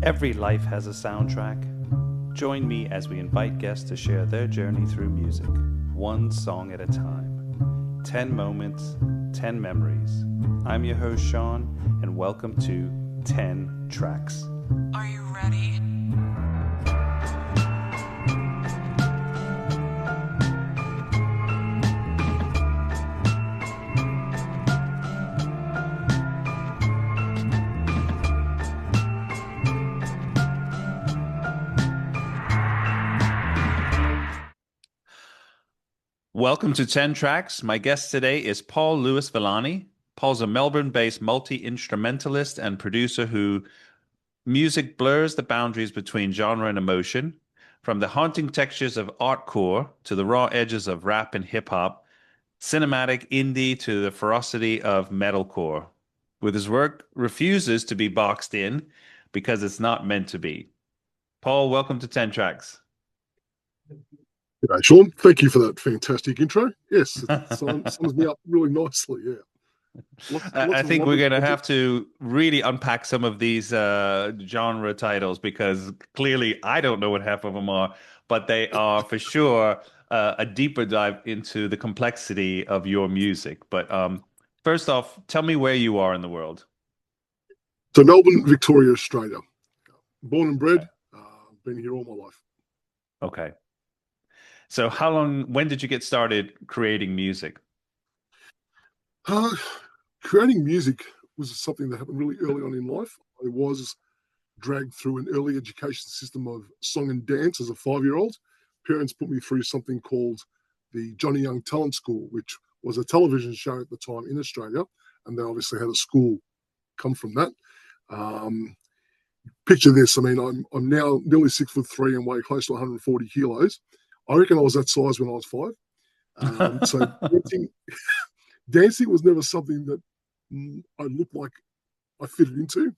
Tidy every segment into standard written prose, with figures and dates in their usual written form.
Every life has a soundtrack. Join me as we invite guests to share their journey through music, one song at a time. 10 moments, 10 memories. I'm your host, Sean, and welcome to 10 Tracks. Are you ready? Welcome to 10 Tracks. My guest today is Paul Louis Vellani. Paul's a Melbourne-based multi-instrumentalist and producer who music blurs the boundaries between genre and emotion. From the haunting textures of artcore to the raw edges of rap and hip-hop, cinematic indie to the ferocity of metalcore. With his work, refuses to be boxed in because it's not meant to be. Paul, welcome to 10 Tracks. G'day, Sean. Thank you for that fantastic intro. Yes, it sums me up really nicely. Yeah. I think we're going to have to really unpack some of these genre titles because clearly I don't know what half of them are, but they are for sure a deeper dive into the complexity of your music. But first off, tell me where you are in the world. So Melbourne, Victoria, Australia. Born and bred, been here all my life. Okay. So when did you get started creating music? Creating music was something that happened really early on in life. I was dragged through an early education system of song and dance as a 5-year-old. Parents put me through something called the Johnny Young Talent School, which was a television show at the time in Australia, and they obviously had a school come from that. Picture this. I mean, I'm now nearly 6'3" and weigh close to 140 kilos. I reckon I was that size when I was 5. So dancing was never something that I looked like I fitted into.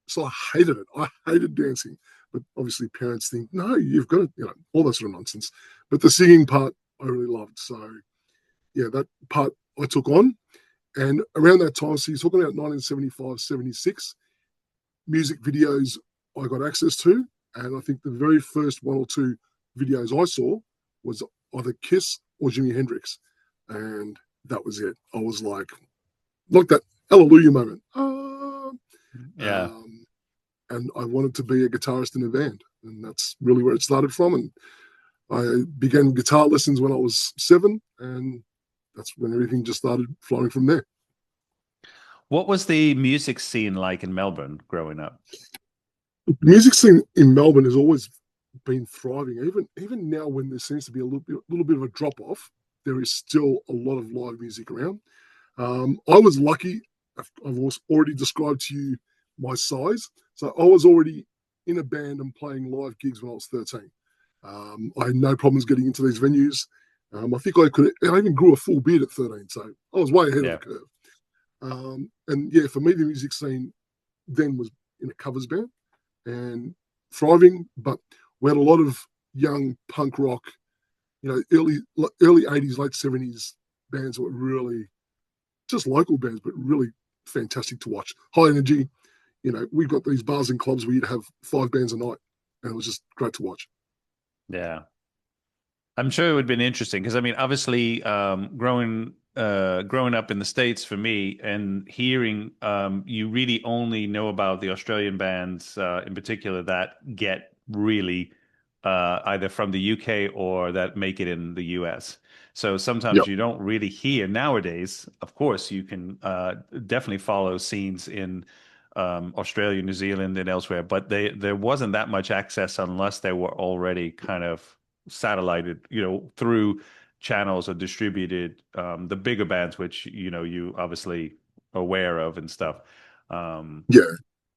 So I hated it. I hated dancing. But obviously parents think, no, you've got to, all that sort of nonsense. But the singing part I really loved. So yeah, that part I took on. And around that time, so you're talking about 1975, 76, music videos I got access to. And I think the very first one or two videos I saw was either Kiss or Jimi Hendrix. And that was it. I was like that hallelujah moment. Yeah. And I wanted to be a guitarist in a band. And that's really where it started from. And I began guitar lessons when I was 7. And that's when everything just started flowing from there. What was the music scene like in Melbourne growing up? The music scene in Melbourne has always been thriving. Even now, when there seems to be a little bit of a drop off, there is still a lot of live music around. I was lucky. I've already described to you my size, so I was already in a band and playing live gigs when I was 13. I had no problems getting into these venues. I think I even grew a full beard at 13, so I was way ahead of the curve. And yeah, for me, the music scene then was in a covers band and thriving, but we had a lot of young punk rock, early 80s, late 70s bands that were really just local bands, but really fantastic to watch. High energy. We've got these bars and clubs where you'd have 5 bands a night, and it was just great to watch. Yeah. I'm sure it would have been interesting because, I mean, obviously, growing up in the States for me and hearing you really only know about the Australian bands in particular that get really either from the UK or that make it in the US. So sometimes you don't really hear nowadays. Of course, you can definitely follow scenes in Australia, New Zealand, and elsewhere, but there wasn't that much access unless they were already kind of satellited, through channels or distributed the bigger bands, which you obviously aware of and stuff. Yeah.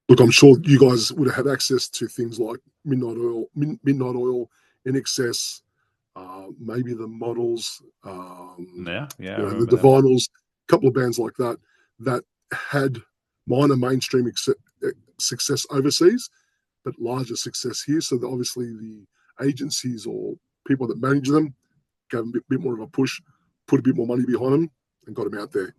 Look, I'm sure you guys would have had access to things like Midnight Oil, In Excess, maybe the Models, the Divinals, a couple of bands like that had minor mainstream success overseas, but larger success here. So obviously the agencies or people that manage them gave them a bit more of a push, put a bit more money behind them, and got them out there.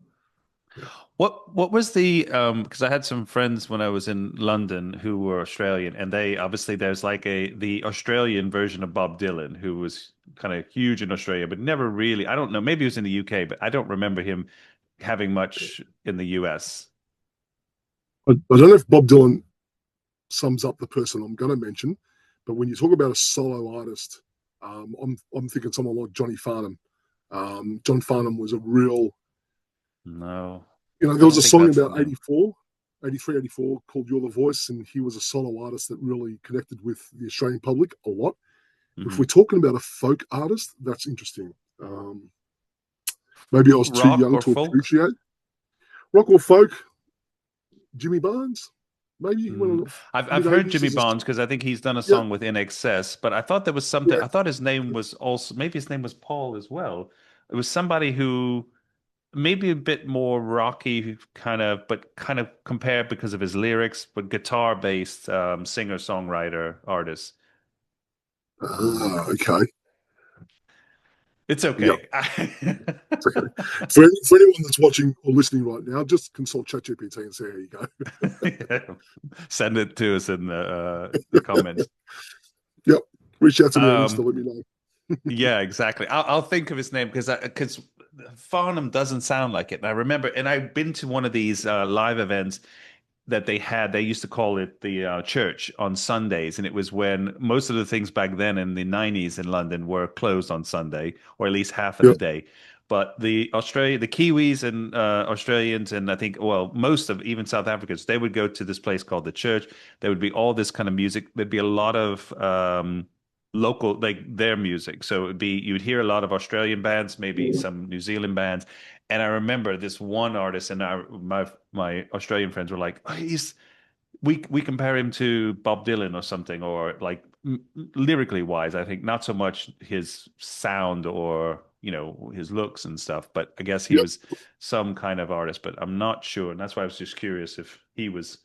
Yeah. What was the because I had some friends when I was in London who were Australian, and they obviously there's like the Australian version of Bob Dylan who was kind of huge in Australia but never really, I don't know, maybe he was in the UK, but I don't remember him having much in the US. I don't know if Bob Dylan sums up the person I'm going to mention, but when you talk about a solo artist, I'm thinking someone like Johnny Farnham. John Farnham was a real, No, there I was don't a think song that's the about name. 84, 83, 84 called You're the Voice, and he was a solo artist that really connected with the Australian public a lot. If we're Hmm. talking about a folk artist, that's interesting. Um, Maybe I was too Rock young or to folk? appreciate rock or folk. Jimmy Barnes, maybe he went Mm. on I've mid heard 80s Jimmy as a Bonds because I think he's done a yeah, song with NXS, but I thought there was something. yeah. I thought his name was also maybe his name was Paul as well. It was somebody who maybe a bit more rocky, kind of, but kind of compared because of his lyrics, but guitar-based singer-songwriter artist. Okay. It's Yep. okay. It's okay. For anyone that's watching or listening right now, just consult ChatGPT and see how you go. Yeah. Send it to us in the comments. Yep. Reach out to me on Insta, Um, let me know. Yeah, exactly. I'll think of his name because Farnham doesn't sound like it. And I remember, and I've been to one of these live events that they had. They used to call it the church on Sundays, and it was when most of the things back then in the 90s in London were closed on Sunday, or at least half of the Yep. day. But the Kiwis and Australians, and I think, well, most of even South Africans, they would go to this place called the church. There would be all this kind of music. There'd be a lot of local, like their music. So it would be you'd hear a lot of Australian bands, maybe some New Zealand bands. And I remember this one artist, and my Australian friends were like, oh, he's we compare him to Bob Dylan or something, or like lyrically wise, I think not so much his sound or his looks and stuff, but I guess he Yep. was some kind of artist, but I'm not sure, and that's why I was just curious if he was,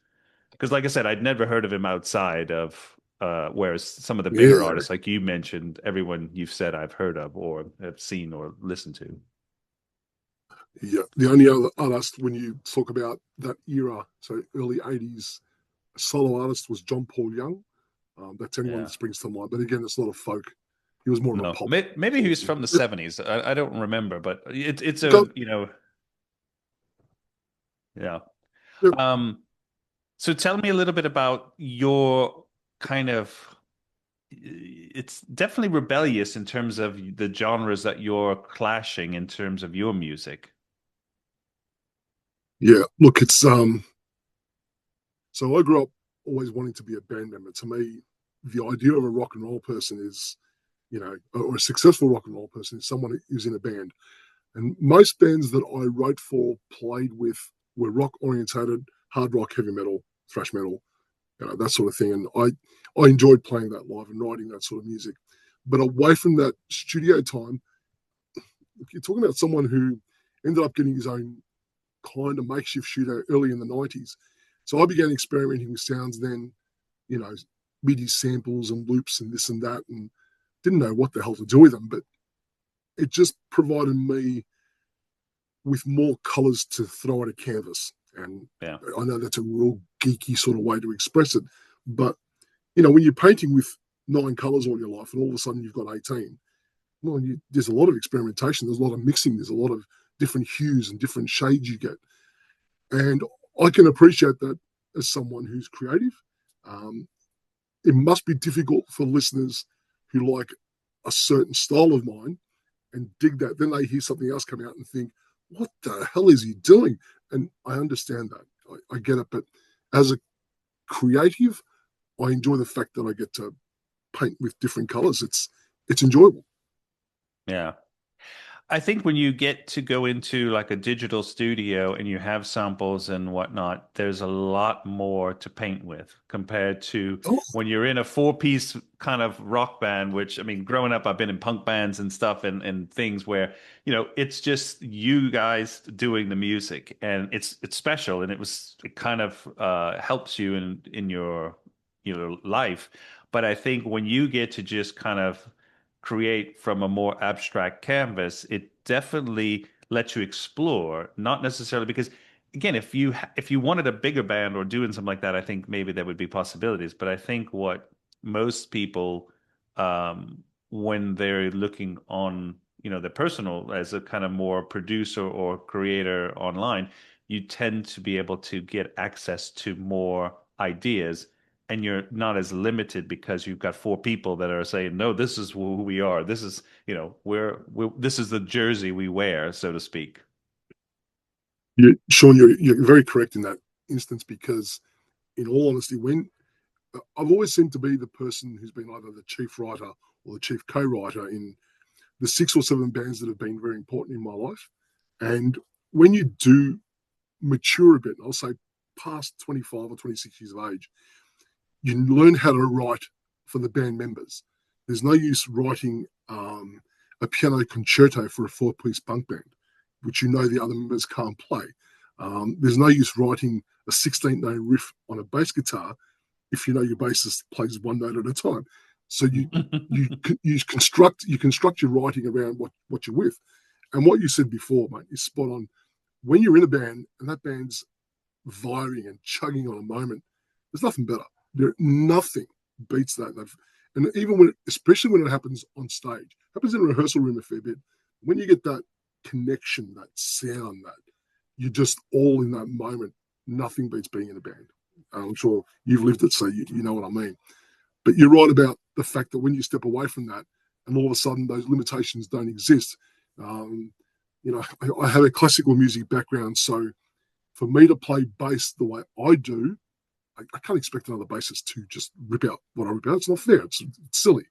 because like I said, I'd never heard of him outside of whereas some of the bigger Yeah. artists, like you mentioned, everyone you've said I've heard of or have seen or listened to. Yeah. The only other artist when you talk about that era, so early 80s, solo artist was John Paul Young. That's anyone that Yeah. springs to mind. But again, it's not a folk. He was more of a No, pop maybe he sort of was thing. from the Yep. 70s. I don't remember, but it's Okay. yeah. Yep. Um, so tell me a little bit about your kind of, it's definitely rebellious in terms of the genres that you're clashing in terms of your music. Yeah. Look, it's so I grew up always wanting to be a band member. To me, the idea of a rock and roll person is, or a successful rock and roll person is someone who's in a band. And most bands that I wrote for, played with, were rock orientated, hard rock, heavy metal, thrash metal, that sort of thing. And I enjoyed playing that live and writing that sort of music. But away from that studio time, you're talking about someone who ended up getting his own kind of makeshift studio early in the 90s. So I began experimenting with sounds then, you know, MIDI samples and loops and this and that, and didn't know what the hell to do with them. But it just provided me with more colors to throw at a canvas. And Yeah. I know that's a real geeky sort of way to express it. But, when you're painting with 9 colors all your life and all of a sudden you've got 18, well, there's a lot of experimentation. There's a lot of mixing. There's a lot of different hues and different shades you get. And I can appreciate that as someone who's creative. Um, it must be difficult for listeners who like a certain style of mine and dig that. Then they hear something else come out and think, what the hell is he doing? And I understand that. I get it. But as a creative, I enjoy the fact that I get to paint with different colors. It's enjoyable. Yeah. I think when you get to go into like a digital studio and you have samples and whatnot, there's a lot more to paint with compared to Oh, when you're in a four-piece kind of rock band, which I mean, growing up, I've been in punk bands and stuff and things where, it's just you guys doing the music and it's special and it kind of helps you in your life. But I think when you get to just kind of create from a more abstract canvas, it definitely let you explore, not necessarily because again, if you wanted a bigger band or doing something like that, I think maybe there would be possibilities. But I think what most people, when they're looking on, their personal as a kind of more producer or creator online, you tend to be able to get access to more ideas, and you're not as limited because you've got four people that are saying, no, this is who we are. This is, this is the jersey we wear, so to speak. Sean, you're very correct in that instance because, in all honesty, when I've always seemed to be the person who's been either the chief writer or the chief co-writer in the 6 or 7 bands that have been very important in my life. And when you do mature a bit, I'll say past 25 or 26 years of age, you learn how to write for the band members. There's no use writing a piano concerto for a 4-piece punk band, which the other members can't play. There's no use writing a 16th-note riff on a bass guitar if your bassist plays one note at a time. So you construct your writing around what you're with. And what you said before, mate, is spot on. When you're in a band and that band's vibing and chugging on a moment, there's nothing better. Nothing beats that. And even especially when it happens on stage, happens in a rehearsal room a fair bit. When you get that connection, that sound, that you're just all in that moment, nothing beats being in a band. I'm sure you've lived it, so you know what I mean. But you're right about the fact that when you step away from that, and all of a sudden those limitations don't exist. I have a classical music background, so for me to play bass the way I do, I can't expect another bassist to just rip out what I rip out. It's not fair. It's silly.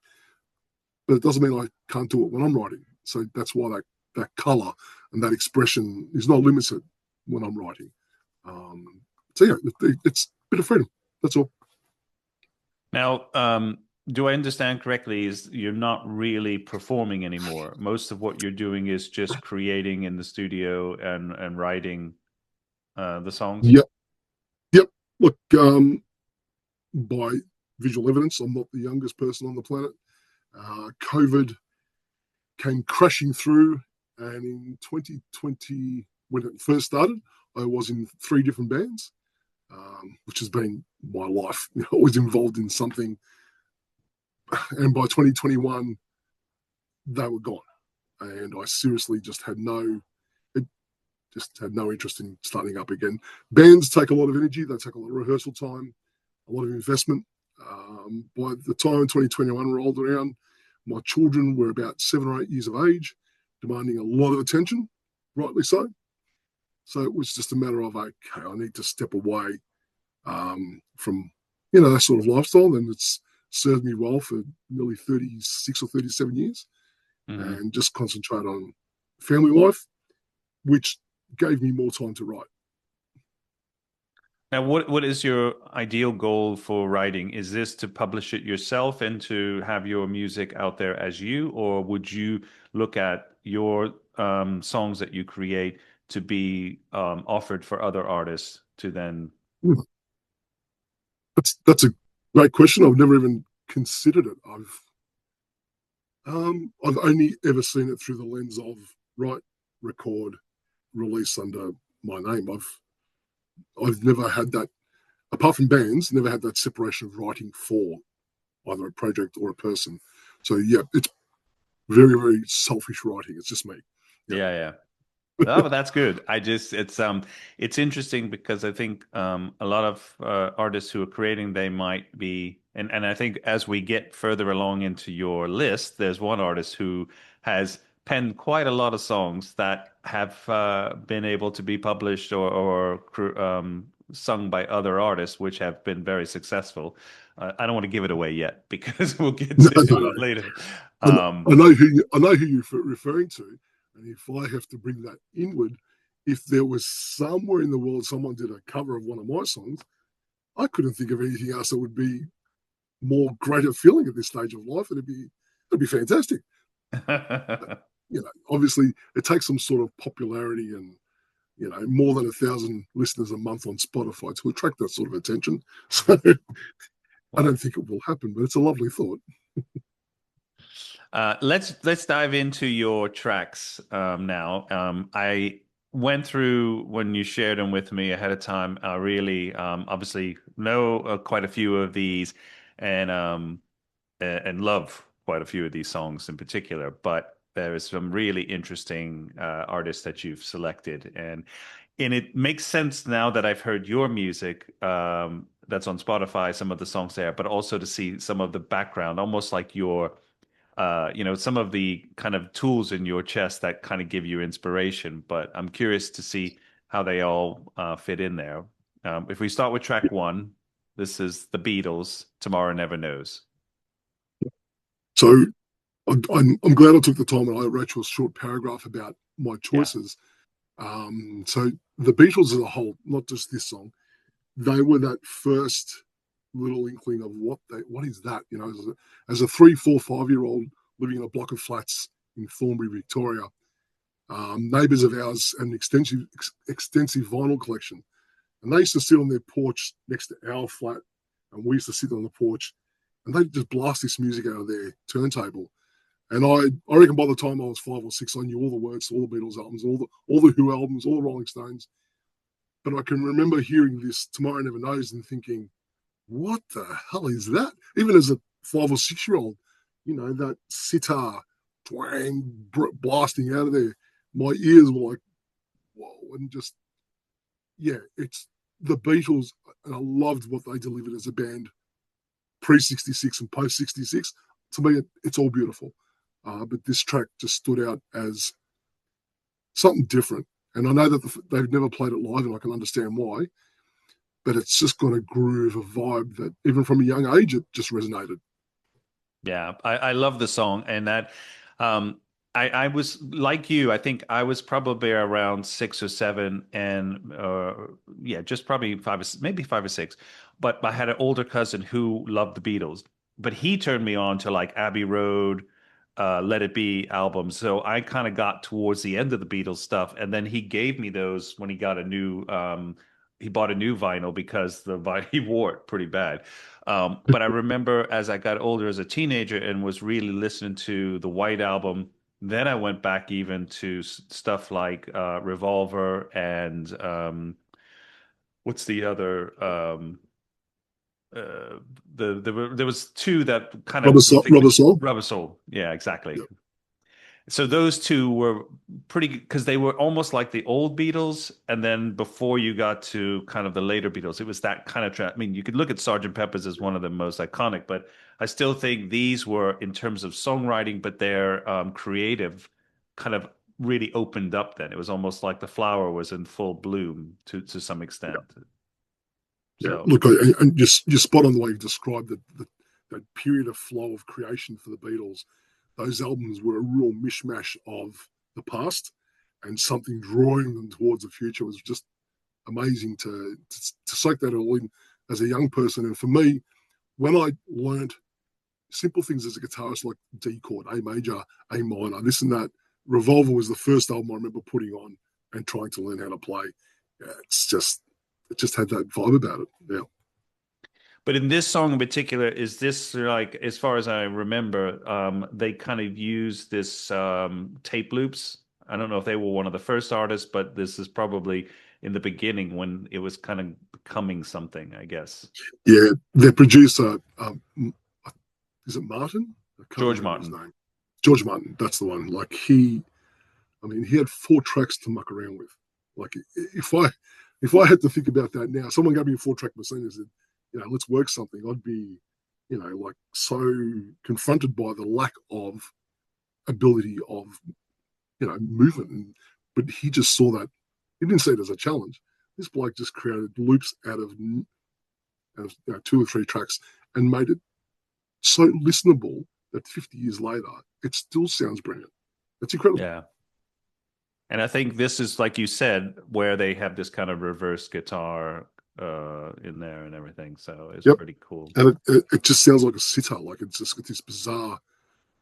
But it doesn't mean I can't do it when I'm writing. So that's why that color and that expression is not limited when I'm writing. So yeah, it's a bit of freedom. That's all. Now, do I understand correctly? Is you're not really performing anymore? Most of what you're doing is just creating in the studio and writing the songs. Yep. Yep. Look, by visual evidence, I'm not the youngest person on the planet. COVID came crashing through, and in 2020, when it first started, I was in 3 different bands, which has been my life. Always involved in something. And by 2021, they were gone, and I seriously just had no interest in starting up again. Bands take a lot of energy. They take a lot of rehearsal time, a lot of investment. By the time 2021 rolled around, my children were about 7 or 8 years of age, demanding a lot of attention, rightly so. So it was just a matter of, okay, I need to step away from, that sort of lifestyle. And it's served me well for nearly 36 or 37 years, and just concentrate on family life, which gave me more time to write. Now, what is your ideal goal for writing? Is this to publish it yourself and to have your music out there as you, or would you look at your songs that you create to be offered for other artists to then? That's a great question. I've never even considered it. I've only ever seen it through the lens of write, record, release under my name. I've never had that, apart from bands, never had that separation of writing for either a project or a person. So yeah, it's very, very selfish writing. It's just me. Yeah. No, but that's good. It's interesting because I think a lot of artists who are creating, they might be, and I think as we get further along into your list, there's one artist who has penned quite a lot of songs that have been able to be published or sung by other artists, which have been very successful. I don't want to give it away yet because we'll get to No. it later. I know who you're referring to, and if I have to bring that inward, if there was somewhere in the world someone did a cover of one of my songs, I couldn't think of anything else that would be more greater feeling at this stage of life. It'd be fantastic. Obviously it takes some sort of popularity and more than 1,000 listeners a month on Spotify to attract that sort of attention. So I don't think it will happen, but it's a lovely thought. Let's dive into your tracks now. I went through when you shared them with me ahead of time. I really obviously know quite a few of these, and and love quite a few of these songs in particular. But there is some really interesting artists that you've selected, and it makes sense now that I've heard your music. That's on Spotify, some of the songs there, but also to see some of the background, almost like your some of the kind of tools in your chest that kind of give you inspiration. But I'm curious to see how they all fit in there. If we start with track one, this is the Beatles, Tomorrow Never Knows. So I'm glad I took the time and I wrote you a short paragraph about my Yeah. choices. So the Beatles as a whole, not just this song, they were that first little inkling of what is that? You know, as a 3, 4, 5 year old living in a block of flats in Thornbury, Victoria, neighbours of ours had an extensive vinyl collection, and they used to sit on their porch next to our flat, and we used to sit on the porch, and they'd just blast this music out of their turntable. And I reckon by the time I was 5 or 6, I knew all the words to all the Beatles albums, all the Who albums, all the Rolling Stones. But I can remember hearing this Tomorrow Never Knows and thinking, what the hell is that? Even as a 5 or 6 year old, you know, that sitar twang blasting out of there. My ears were like, whoa, and just, yeah, it's the Beatles. And I loved what they delivered as a band pre 66 and post 66. To me, it's all beautiful. But this track just stood out as something different. And I know that they've never played it live, and I can understand why. But it's just got a groove, a vibe that even from a young age, it just resonated. Yeah, I love the song, and that um, I was like you. I think I was probably around 6 or 7, and yeah, just probably five, maybe 5 or 6. But I had an older cousin who loved the Beatles, but he turned me on to like Abbey Road, Let It Be albums. So I kind of got towards the end of the Beatles stuff, and then he gave me those when he got a new. He bought a new vinyl because the vinyl he wore it pretty bad. But I remember as I got older as a teenager and was really listening to the White Album, then I went back even to stuff like Revolver and what's the other? Uh, there was two that kind of I think Rubber Soul. Rubber Soul. Yeah, exactly. Yeah, So those two were pretty because they were almost like the old Beatles, and then before you got to kind of the later Beatles, it was that kind of I mean, you could look at Sergeant Pepper's as one of the most iconic, but I still think these were in terms of songwriting, but their creative kind of really opened up. Then it was almost like the flower was in full bloom to some extent. yeah. So Look, and you're spot on the way you described that period of flow of creation for the Beatles. Those albums were a real mishmash of the past, and something drawing them towards the future was just amazing to soak that all in as a young person. And for me, when I learned simple things as a guitarist like D chord, A major, A minor, this and that, Revolver was the first album I remember putting on and trying to learn how to play. Yeah, it just had that vibe about it. Yeah. but in this song in particular, is this like, as far as I remember, they kind of use this tape loops. I don't know if they were one of the first artists, but this is probably in the beginning when it was kind of becoming something, I guess. Yeah, their producer, is it Martin? I can't George remember his Martin. name. George Martin, that's the one. Like I mean, he had 4 tracks to muck around with. Like if I had to think about that now, someone gave me a 4 track machine and said, you know, let's work something. I'd be, you know, like so confronted by the lack of ability of, you know, movement. But he just saw that. He didn't see it as a challenge. This bloke just created loops out of 2 or 3 tracks and made it so listenable that 50 years later, it still sounds brilliant. That's incredible. Yeah. And I think this is, like you said, where they have this kind of reverse guitar in there and everything. So it's Yep. pretty cool. And it just sounds like a sitar. Like it's just got this bizarre,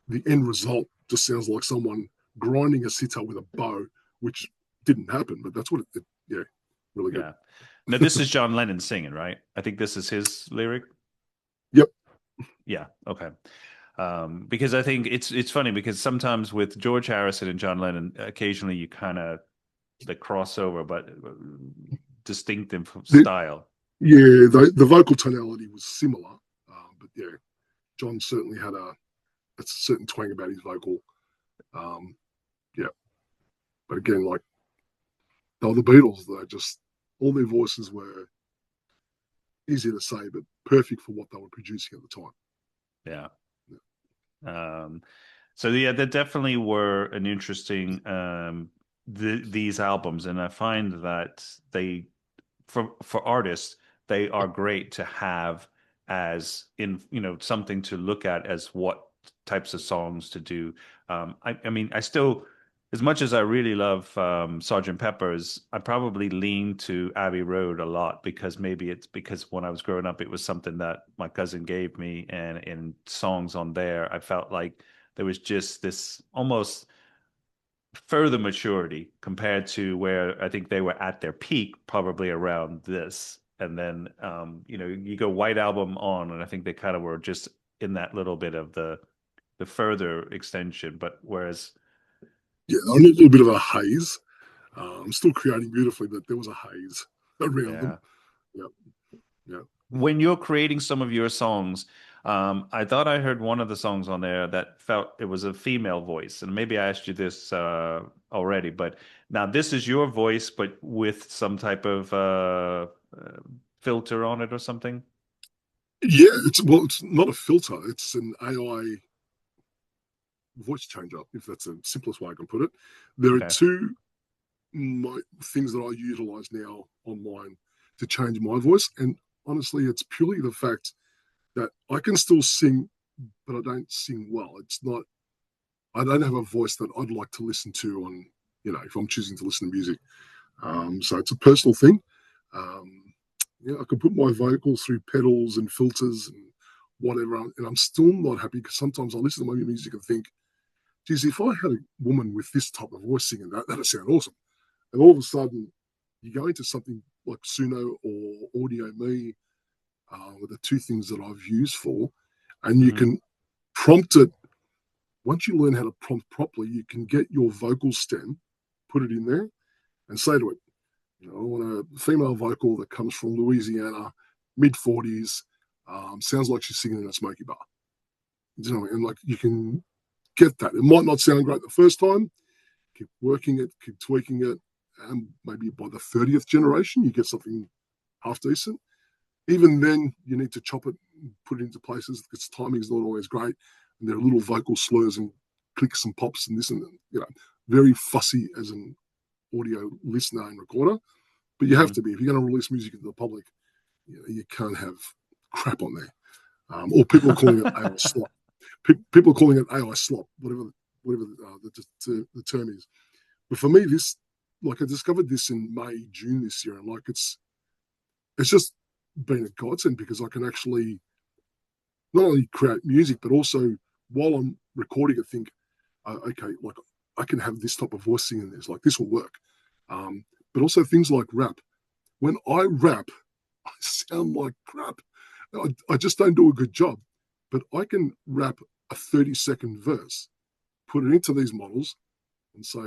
the end result just sounds like someone grinding a sitar with a bow, which didn't happen, but that's what yeah, really good. Yeah. Now this is John Lennon singing, right? I think this is his lyric. Yep. Yeah. Okay. Because I think it's funny because sometimes with George Harrison and John Lennon, occasionally you kind of the crossover, but distinctive The, style. yeah, the vocal tonality was similar, but yeah, John certainly had a certain twang about his vocal. Um, yeah, but again, like the Beatles, they're just all their voices were easy to say, but perfect for what they were producing at the time. Yeah. Um, so yeah, there definitely were an interesting these albums, and I find that they for artists they are great to have as in something to look at as what types of songs to do. I mean, I still as much as I really love Sergeant Pepper's, I probably lean to Abbey Road a lot because maybe it's because when I was growing up, it was something that my cousin gave me, and in songs on there, I felt like there was just this almost further maturity compared to where I think they were at their peak, probably around this. And then, you go White Album on, and I think they kind of were just in that little bit of the further extension. But whereas, Yeah, I'm a little bit of a haze. I'm still creating beautifully, but there was a haze around them. yeah, Yeah, yeah. when you're creating some of your songs, I thought I heard one of the songs on there that felt it was a female voice, and maybe I asked you this already, but now this is your voice, but with some type of filter on it or something. Yeah, it's not a filter. It's an AI voice changer, if that's the simplest way I can put it. There are Okay. two things that I utilize now online to change my voice, and honestly, it's purely the fact that I can still sing, but I don't sing well. It's not. I don't have a voice that I'd like to listen to on, if I'm choosing to listen to music. So it's a personal thing. Um, yeah, I could put my vocals through pedals and filters and whatever, and I'm still not happy because sometimes I listen to my music and think, geez, if I had a woman with this type of voice singing that, that'd sound awesome. And all of a sudden, you go into something like Suno or Audio Me, are the two things that I've used for, and you Hmm. can prompt it. Once you learn how to prompt properly, you can get your vocal stem, put it in there, and say to it, I want a female vocal that comes from Louisiana, mid 40s, sounds like she's singing in a smoky bar. And like you can get that. It might not sound great the first time. Keep working it, keep tweaking it, and maybe by the 30th generation, you get something half decent. Even then, you need to chop it, put it into places because timing is not always great, and there are little vocal slurs and clicks and pops and this and very fussy as an audio listener and recorder. But you have Hmm. to be if you're going to release music into the public. You can't have crap on there, or people are calling it AI slop. People are calling it AI slop, whatever the term is. But for me, this like I discovered this in May, June this year, and like it's just been a godsend because I can actually not only create music, but also while I'm recording it, think, okay, like I can have this type of voice singing this, like this will work. But also things like rap. When I rap, I sound like crap. I just don't do a good job. But I can rap a 30-second verse, put it into these models, and say,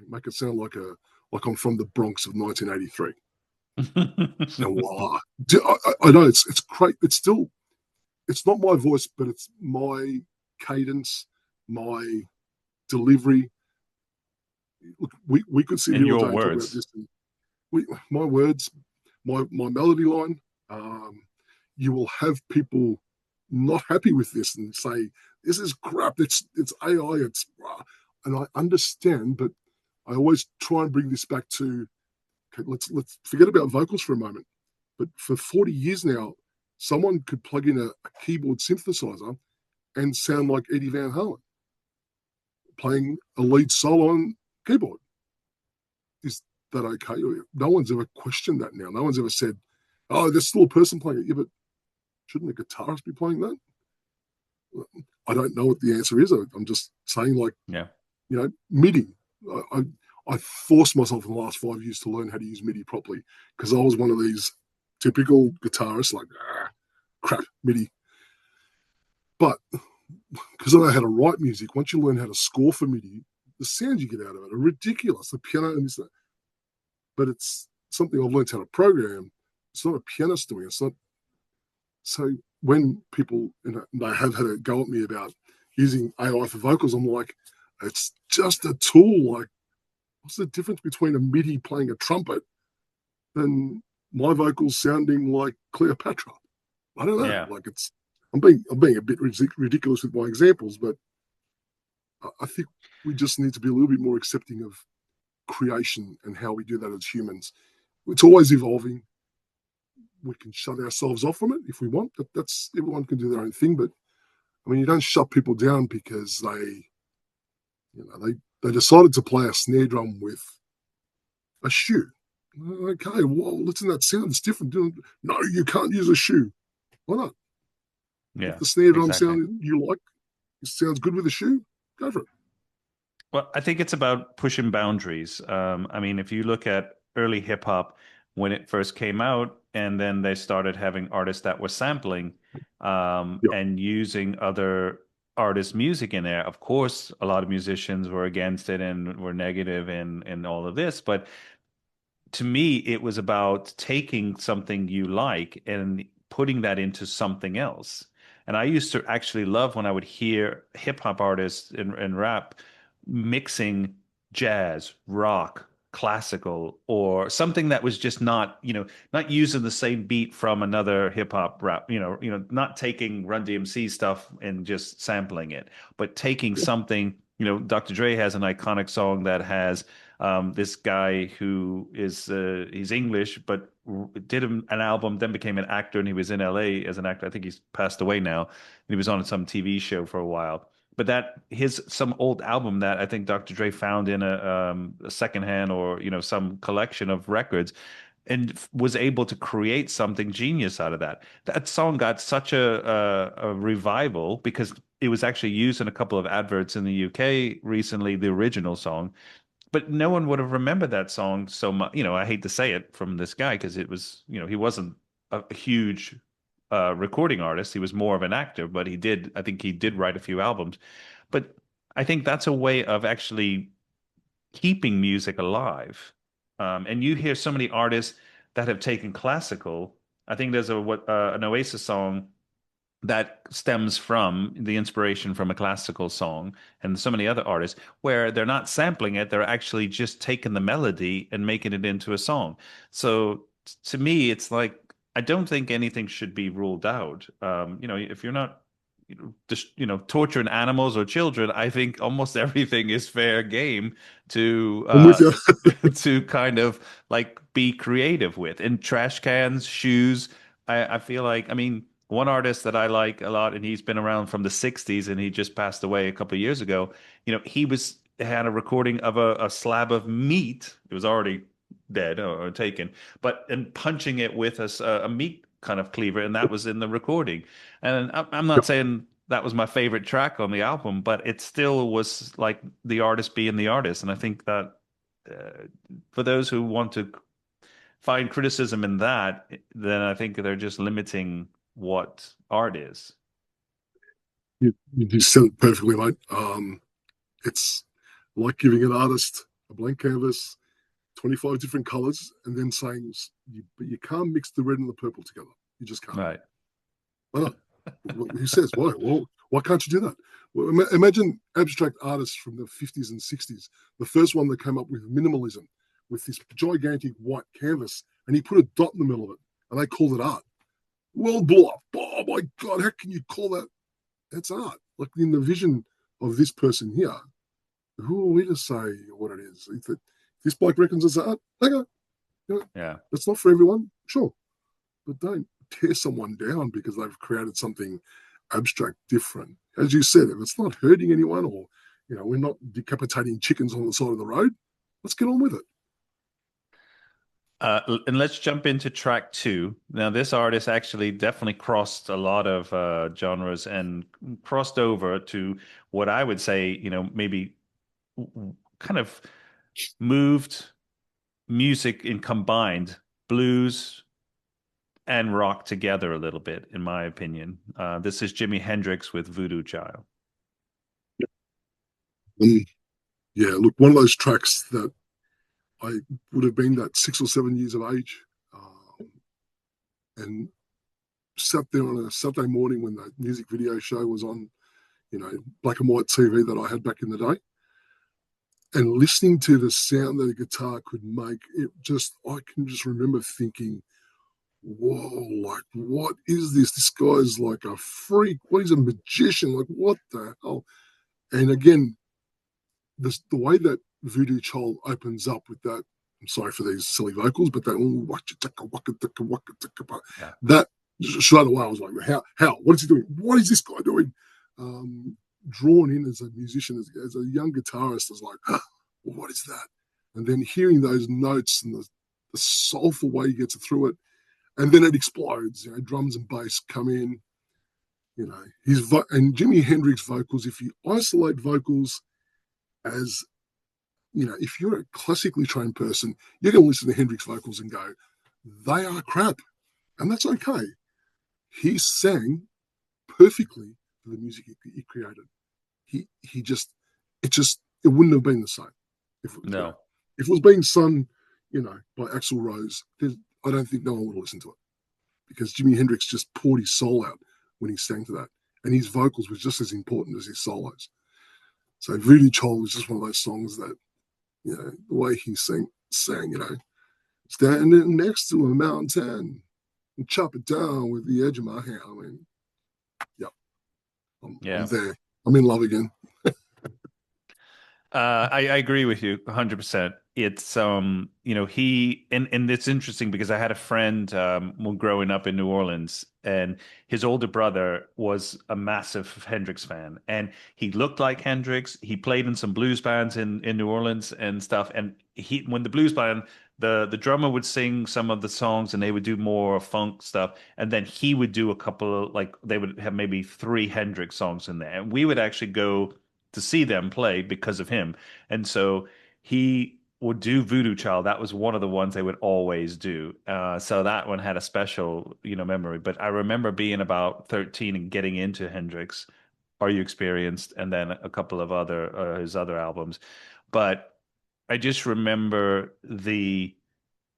make it sound like I'm from the Bronx of 1983. And voila. I know it's great. It's not my voice, but it's my cadence, my delivery. Look, we could sit In here all your day and talk about words. this. And my words, my melody line. Um, you will have people not happy with this and say this is crap. It's AI. And I understand, but I always try and bring this back to okay, let's forget about vocals for a moment. But for 40 years now, someone could plug in a keyboard synthesizer and sound like Eddie Van Halen playing a lead solo on keyboard. Is that okay? No one's ever questioned that now. No one's ever said, oh, there's still a person playing it. Yeah, but shouldn't a guitarist be playing that? I don't know what the answer is. I'm just saying, like, Yeah. MIDI. I, I forced myself in the last 5 years to learn how to use MIDI properly because I was one of these typical guitarists, like, crap, MIDI. But because I know how to write music. Once you learn how to score for MIDI, the sounds you get out of it are ridiculous. The piano and this, but it's something I've learned how to program. It's not a pianist doing it. It's not. So when people, they have had a go at me about using AI for vocals, I'm like, it's just a tool. Like, what's the difference between a MIDI playing a trumpet and my vocals sounding like Cleopatra? I don't know. Yeah. Like, it's I'm being a bit ridiculous with my examples, but I think we just need to be a little bit more accepting of creation and how we do that as humans. It's always evolving. We can shut ourselves off from it if we want. That's everyone can do their own thing, but I mean, you don't shut people down because they decided to play a snare drum with a shoe. Okay, well, listen, that sounds different. No, you can't use a shoe. Why not? If Yeah, the snare drum exactly. sound you like, it sounds good with a shoe, go for it. Well, I think it's about pushing boundaries. I mean, if you look at early hip hop when it first came out, and then they started having artists that were sampling Yeah, and using other artists' music in there. Of course, a lot of musicians were against it and were negative and all of this, but to me, it was about taking something you like and putting that into something else. And I used to actually love when I would hear hip hop artists and rap mixing jazz, rock, classical, or something that was just not, not using the same beat from another hip hop rap, not taking Run DMC stuff and just sampling it, but taking yeah, something, Dr. Dre has an iconic song that has this guy who is he's English, but did an album, then became an actor, and he was in LA as an actor. I think he's passed away now. He was on some TV show for a while. But that his some old album that I think Dr. Dre found in a secondhand or some collection of records, and was able to create something genius out of that. That song got such a revival because it was actually used in a couple of adverts in the UK recently, the original song, but no one would have remembered that song so much. I hate to say it from this guy because it was, he wasn't a huge recording artist. He was more of an actor, but I think he did write a few albums. But I think that's a way of actually keeping music alive. And you hear so many artists that have taken classical. I think there's an Oasis song that stems from the inspiration from a classical song and so many other artists where they're not sampling it, they're actually just taking the melody and making it into a song. So to me, it's like I don't think anything should be ruled out. If you're not just torturing animals or children, I think almost everything is fair game to I'm with you. to kind of like be creative with. And trash cans, shoes, I feel like, I mean, one artist that I like a lot, and he's been around from the 60s and he just passed away a couple of years ago. He had a recording of a slab of meat. It was already dead or taken, but and punching it with a meat kind of cleaver, and that was in the recording. And I'm Yeah, not saying that was my favorite track on the album, but it still was like the artist being the artist. And I think that for those who want to find criticism in that, then I think they're just limiting what art is. you said it perfectly, mate. It's like giving an artist a blank canvas, 25 different colors, and then saying, but you can't mix the red and the purple together. You just can't. Right. Why not? Who says why? Well, why can't you do that? Well, imagine abstract artists from the 50s and 60s. The first one that came up with minimalism, with this gigantic white canvas, and he put a dot in the middle of it, and they called it art. World blew up. Oh my God, how can you call that? That's art. Like in the vision of this person here, who are we to say what it is? If this bloke reckons it's art, okay, Yeah. that's not for everyone, sure, but don't tear someone down because they've created something abstract different. As you said, if it's not hurting anyone or we're not decapitating chickens on the side of the road, let's get on with it. And let's jump into track two. Now, this artist actually definitely crossed a lot of genres and crossed over to what I would say, maybe kind of moved music and combined blues and rock together a little bit, in my opinion. This is Jimi Hendrix with Voodoo Child. Um, yeah, look, one of those tracks that I would have been that 6 or 7 years of age, and sat there on a Saturday morning when the music video show was on, black and white TV that I had back in the day, and listening to the sound that a guitar could make. I can just remember thinking, whoa, like, what is this? This guy's like a freak. What is a magician? Like, what the hell? And again, the way that Voodoo Child opens up with that, I'm sorry for these silly vocals, but Yeah. that straight away I was like, how, what is he doing? What is this guy doing? Um, Drawn in as a musician, as a young guitarist, I was like, what is that? And then hearing those notes and the soulful way he gets through it, and then it explodes. Drums and bass come in. And Jimi Hendrix vocals. If you isolate vocals as if you're a classically trained person, you're going to listen to Hendrix vocals and go, they are crap, and that's okay. He sang perfectly for the music he created. He just it wouldn't have been the same if No. if it was being sung, by Axl Rose. I don't think no one would have listened to it, because Jimi Hendrix just poured his soul out when he sang to that, and his vocals were just as important as his solos. So Voodoo Child was just one of those songs that, the way he sang, standing next to a mountain and chop it down with the edge of my hand. I mean, yeah, I'm Yeah. there. I'm in love again. I agree with you 100%. It's and it's interesting because I had a friend when growing up in New Orleans, and his older brother was a massive Hendrix fan, and he looked like Hendrix. He played in some blues bands in New Orleans and stuff. And when the blues band, the drummer would sing some of the songs, and they would do more funk stuff, and then he would do a couple of, like, they would have maybe three Hendrix songs in there, and we would actually go to see them play because of him. And so he would do Voodoo Child. That was one of the ones they would always do. So that one had a special, memory. But I remember being about 13 and getting into Hendrix, Are You Experienced, and then a couple of his other albums. But I just remember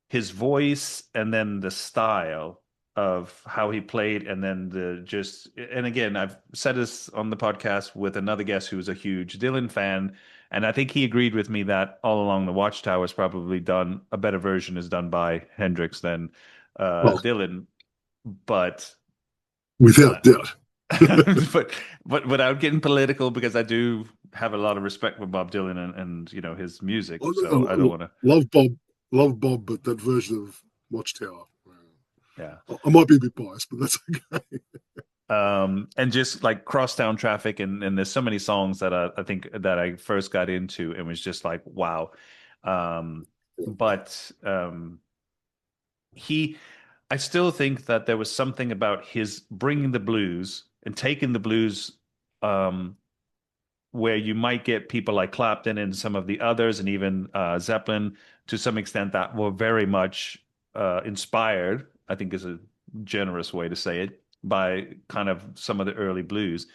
his voice and then the style of how he played, and then and again, I've said this on the podcast with another guest who was a huge Dylan fan, and I think he agreed with me that All Along the Watchtower is probably done, a better version is done by Hendrix than Well, Dylan. But without uh, doubt. but without getting political, because I do have a lot of respect for Bob Dylan and his music, so I don't want to. Love Bob, love Bob, but that version of Watchtower, Yeah. I might be a bit biased, but that's okay. And just like Crosstown Traffic, and there's so many songs that I think that I first got into and was just like, wow. Um, but he, I still think that there was something about his bringing the blues and taking the blues, um, where you might get people like Clapton and some of the others, and even Zeppelin to some extent, that were very much inspired, I think is a generous way to say it, by kind of some of the early blues.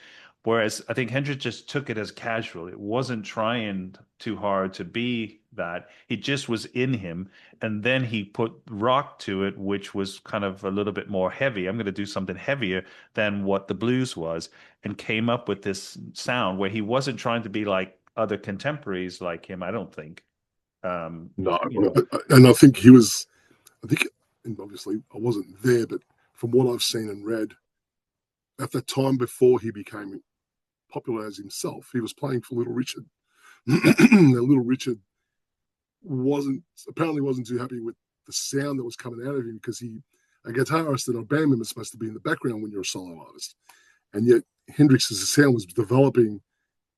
Whereas I think Hendrix just took it as casual. It wasn't trying too hard to be that. It just was in him. And then he put rock to it, which was kind of a little bit more heavy. I'm going to do something heavier than what the blues was, and came up with this sound where he wasn't trying to be like other contemporaries like him, I don't think. No, You know, and I think he was. I think, and obviously I wasn't there, but from what I've seen and read, at the time before he became popular as himself, he was playing for Little Richard. Little Richard wasn't too happy with the sound that was coming out of him, because a guitarist and a band member is supposed to be in the background when you're a solo artist, and yet Hendrix's sound was developing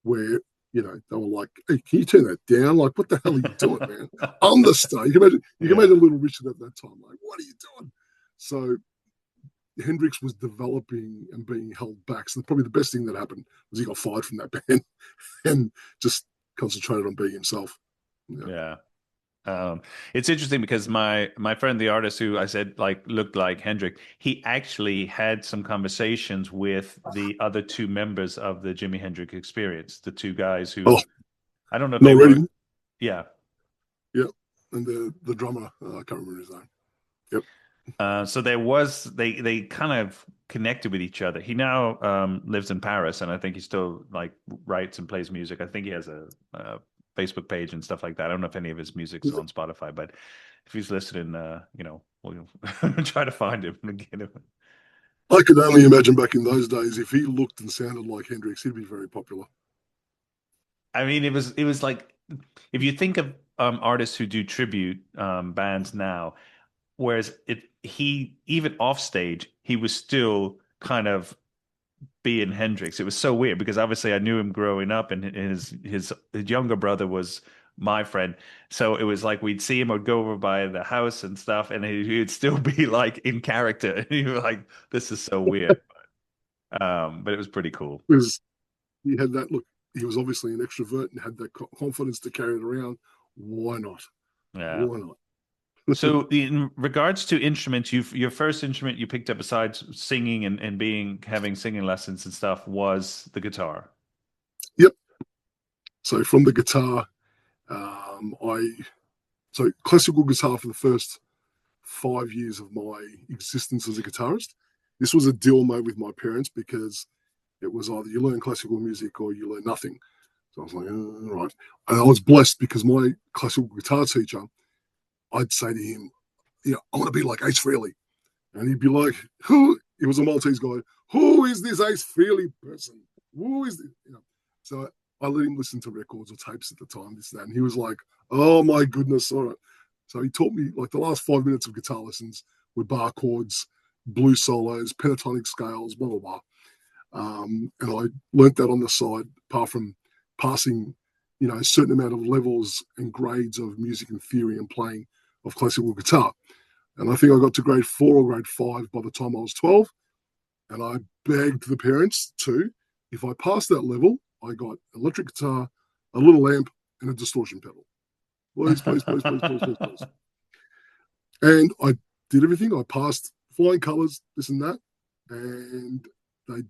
where they were like, "Hey, can you turn that down? Like, what the hell are you doing, man? I'm the star." You can yeah. imagine Little Richard at that time, like, "What are you doing?" So Hendrix was developing and being held back. So probably the best thing that happened was he got fired from that band and just concentrated on being himself. Yeah. Yeah. It's interesting because my friend, the artist who I said like looked like Hendrix, he actually had some conversations with the other two members of the Jimi Hendrix Experience, the two guys who Oh, I don't know if they Not were. Reading. Yeah. Yep. And the drummer, I can't remember his name. Yep. So there was they kind of connected with each other. He now lives in Paris, and I think he still like writes and plays music. I think he has a Facebook page and stuff like that. I don't know if any of his music's on Spotify, but if he's listening, we'll try to find him and get him. I could only imagine back in those days if he looked and sounded like Hendrix, he'd be very popular. I mean, it was like if you think of artists who do tribute bands now, whereas he even off stage he was still kind of being Hendrix. It was so weird because obviously I knew him growing up, and his younger brother was my friend. So it was like we'd see him or go over by the house and stuff, and he'd still be like in character. And you were like, "This is so weird," but it was pretty cool. Because he had that look. He was obviously an extrovert and had that confidence to carry it around. Why not? Yeah. Why not? So in regards to instruments, your first instrument you picked up besides singing and being having singing lessons and stuff was the guitar. Yep. So from the guitar, I so classical guitar for the first 5 years of my existence as a guitarist. This was a deal made with my parents because it was either you learn classical music or you learn nothing. So I was like, all right. And I was blessed because my classical guitar teacher, I'd say to him, I want to be like Ace Frehley. And he'd be like, who? He was a Maltese guy. Who is this Ace Frehley person? Who is this? So I let him listen to records or tapes at the time, this, that. And he was like, oh my goodness. All right. So he taught me like the last 5 minutes of guitar lessons with bar chords, blues solos, pentatonic scales, blah, blah, blah. And I learnt that on the side, apart from passing, a certain amount of levels and grades of music and theory and playing of classical guitar. And I think I got to grade 4 or grade 5 by the time I was 12. And I begged the parents to, if I passed that level, I got electric guitar, a little amp, and a distortion pedal. Please, please, please, please, please, please, please. And I did everything. I passed flying colours, this and that. And they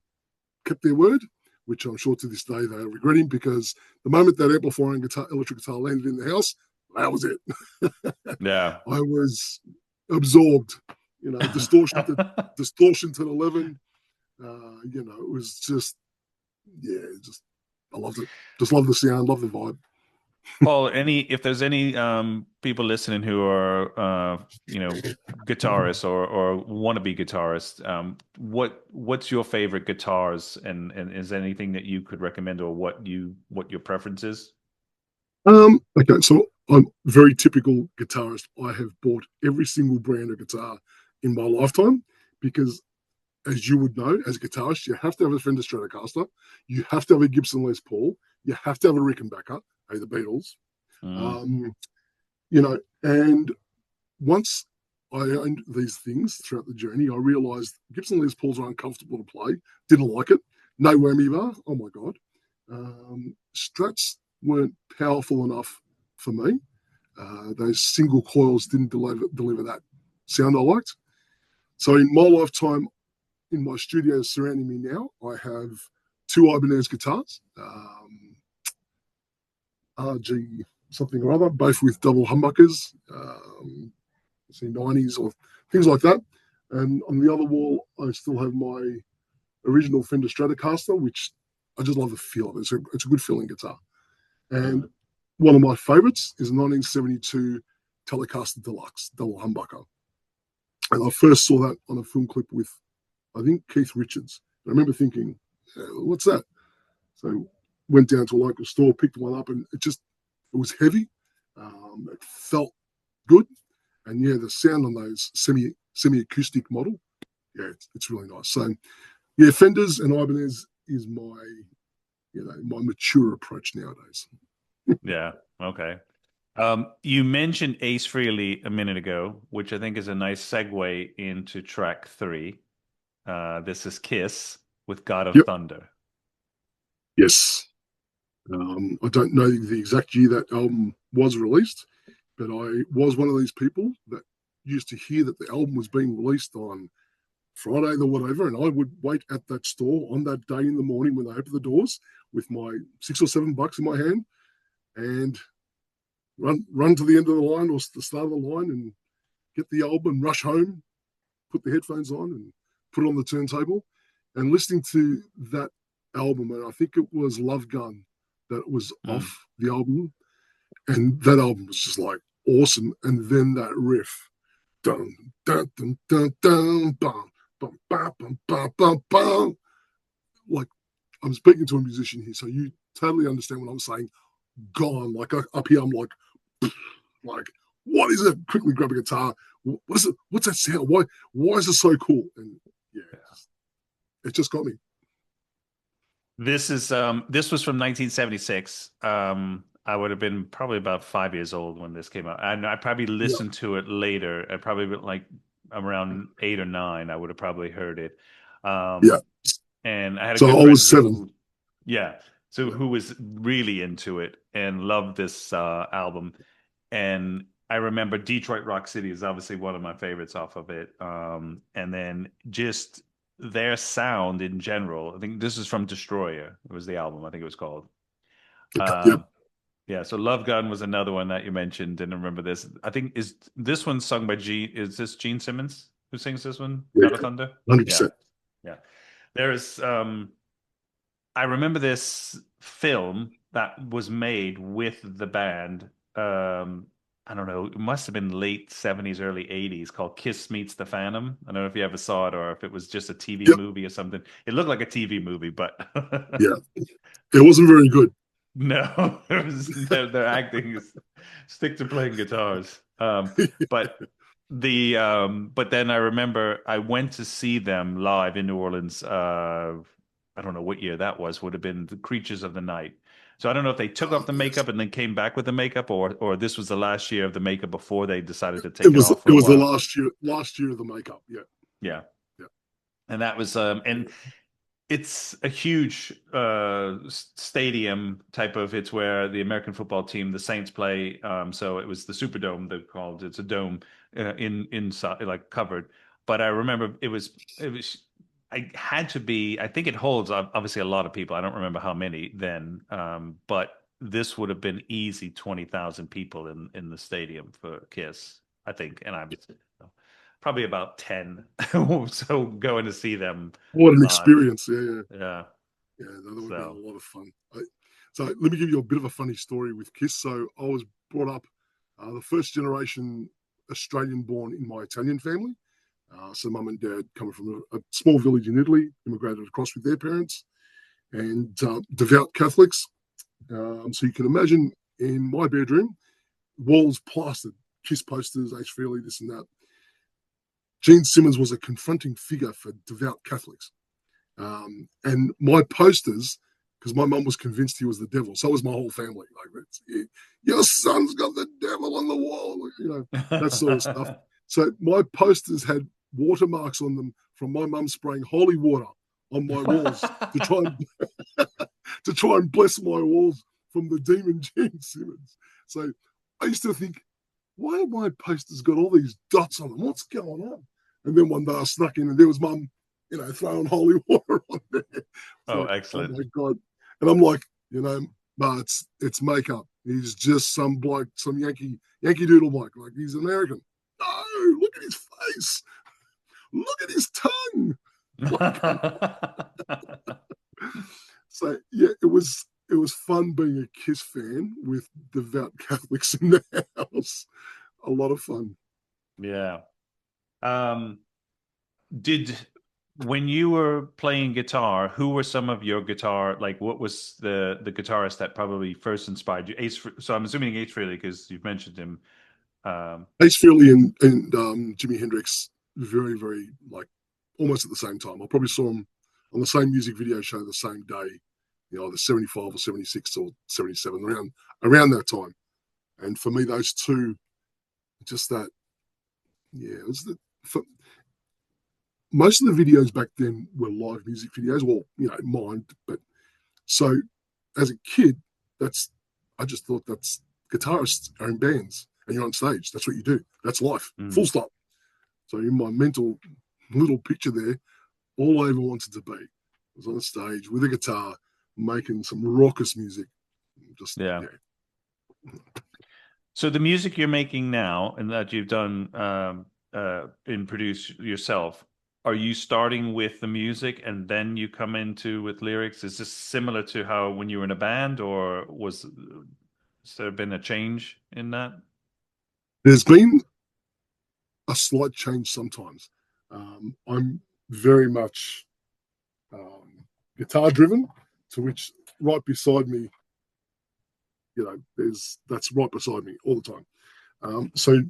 kept their word, which I'm sure to this day they are regretting because the moment that amplifier and electric guitar landed in the house, that was it. Yeah. I was absorbed, distortion to 11. It was just, yeah, just I loved it. Just love the sound, love the vibe. Paul, if there's any people listening who are guitarists or want to be guitarists, what's your favorite guitars, and is there anything that you could recommend, or what your preference is? Okay, so I'm a very typical guitarist. I have bought every single brand of guitar in my lifetime because, as you would know, as a guitarist, you have to have a Fender Stratocaster, you have to have a Gibson Les Paul, you have to have a Rickenbacker, the Beatles. Mm. Um, and once I owned these things throughout the journey, I realized Gibson Les Pauls are uncomfortable to play, didn't like it. No whammy bar, oh my God. Strats weren't powerful enough for me. Those single coils didn't deliver that sound I liked. So in my lifetime, in my studio surrounding me now, I have two Ibanez guitars, RG something or other, both with double humbuckers, 90s or things like that. And on the other wall, I still have my original Fender Stratocaster, which I just love the feel of it. It's a good feeling guitar. And Mm. one of my favorites is a 1972 Telecaster Deluxe double humbucker. And I first saw that on a film clip with, I think, Keith Richards. I remember thinking, what's that? So went down to a local store, picked one up, and it was heavy. It felt good. And yeah, the sound on those semi-acoustic model, yeah, it's really nice. So yeah, Fenders and Ibanez is my mature approach nowadays. Yeah. Okay. You mentioned Ace Frehley a minute ago, which I think is a nice segue into track 3. This is Kiss with God of Yep. Thunder. Yes. I don't know the exact year that album was released, but I was one of these people that used to hear that the album was being released on Friday or whatever, and I would wait at that store on that day in the morning when they opened the doors with my $6 or $7 in my hand, and run to the end of the line or the start of the line and get the album, rush home, put the headphones on and put it on the turntable. And listening to that album, and I think it was Love Gun that was Mm. off the album, and that album was just like awesome. And then that riff, dun dun dun dun dun, bum bum bum bum bum bum bum. Like, I'm speaking to a musician here, so you totally understand what I'm saying. Gone. Like up here, I'm like, what is it? Quickly grab a guitar. What is it? What's that sound? Why is it so cool? And yeah, it just got me. This was from 1976. I would have been probably about 5 years old when this came out, and I probably Yeah, listened to it later. I probably been like around 8 or 9. I would have probably heard it. yeah. And I had a So good I friend was 7. yeah, so Yeah, who was really into it and loved this album. And I remember Detroit Rock City is obviously one of my favorites off of it. And then just their sound in general. I think this is from Destroyer. It was the album, I think it was called. okay, yeah, Um, yeah, so Love Gun was another one that you mentioned. Didn't remember this. I think is this one sung by Gene? Is this Gene Simmons who sings this one? yeah, God of Thunder? Yeah, 100%. yeah. There is I remember this film that was made with the band. I don't know, it must have been late 70s, early 80s, called Kiss Meets the Phantom. I don't know if you ever saw it or if it was just a TV Yep, movie or something. It looked like a TV movie, but yeah. It wasn't very good. no, their acting is stick to playing guitars. But then I remember I went to see them live in New Orleans. I don't know what year that was. Would have been the Creatures of the Night. So I don't know if they took off the Yes. makeup and then came back with the makeup, or this was the last year of the makeup before they decided to It take it was off it for a was the while. last year of the makeup. Yeah, Yeah, yeah, and that was and yeah. it's a huge stadium type of. It's where the American football team, the Saints, play. So it was the Superdome. They called it's a dome inside, like covered. But I remember it was. I had to be. I think it holds obviously a lot of people. I don't remember how many then, but this would have been easy 20,000 people in the stadium for Kiss. I think, and I was probably about 10. So going to see them What an live. experience. Yeah, yeah, Yeah. yeah. That would have been So, a lot of fun. So let me give you a bit of a funny story with Kiss. So I was brought up the first generation Australian born in my Italian family. So mum and dad coming from a small village in Italy, immigrated across with their parents, and devout Catholics. So you can imagine in my bedroom, walls plastered, Kiss posters, H. Frehley, this and that. Gene Simmons was a confronting figure for devout Catholics. And my posters, because my mum was convinced he was the devil, so was my whole family. Your son's got the devil on the wall, that sort of stuff. So my posters had watermarks on them from my mum spraying holy water on my walls to try and bless my walls from the demon Gene Simmons. So I used to think, why have my posters got all these dots on them? What's going on? And then one day I snuck in and there was mum, throwing holy water on there. It's oh, like, oh excellent. my God. And I'm like, ma, it's makeup. He's just some bloke, some Yankee Doodle bloke. Like, he's American. No, look at his face. Look at his tongue. Like, so yeah, it was fun being a Kiss fan with devout Catholics in the house. A lot of fun. Yeah. Um, did when you were playing guitar, who were some of your guitar, like what was the guitarist that probably first inspired you? So I'm assuming Ace Frehley because you've mentioned him. Um, Ace Frehley and Jimi Hendrix, very, very, like, almost at the same time. I probably saw them on the same music video show the same day, either 75 or 76 or 77, around that time. And for me, those two, just that, yeah, it was for, most of the videos back then were live music videos. Well, mine, but so as a kid, I just thought that's guitarists are in bands and you're on stage. That's what you do. That's life. mm, Full stop. So in my mental little picture there, all I ever wanted to be was on a stage with a guitar, making some raucous music. Just yeah. yeah, So the music you're making now and that you've done and produced yourself, are you starting with the music and then you come into with lyrics? Is this similar to how when you were in a band, or has there been a change in that? There's been a slight change sometimes. I'm very much guitar driven, to which right beside me, that's right beside me all the time. So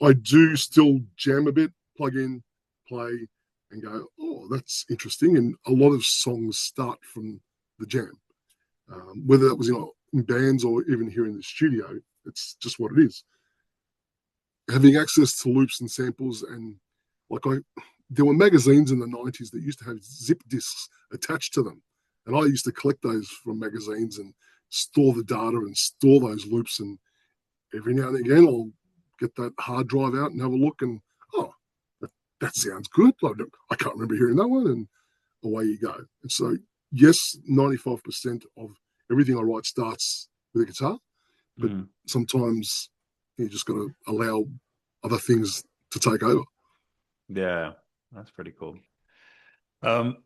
I do still jam a bit, plug in, play, and go, oh, that's interesting. And a lot of songs start from the jam, whether that was in bands or even here in the studio. It's just what it is. Having access to loops and samples, and like there were magazines in the 90s that used to have zip disks attached to them, and I used to collect those from magazines and store the data and store those loops. And every now and again, I'll get that hard drive out and have a look, and oh, that sounds good. Like, I can't remember hearing that one, and away you go. And so, yes, 95% of everything I write starts with a guitar, but Mm. sometimes you just got to allow other things to take over. Yeah, that's pretty cool. Um,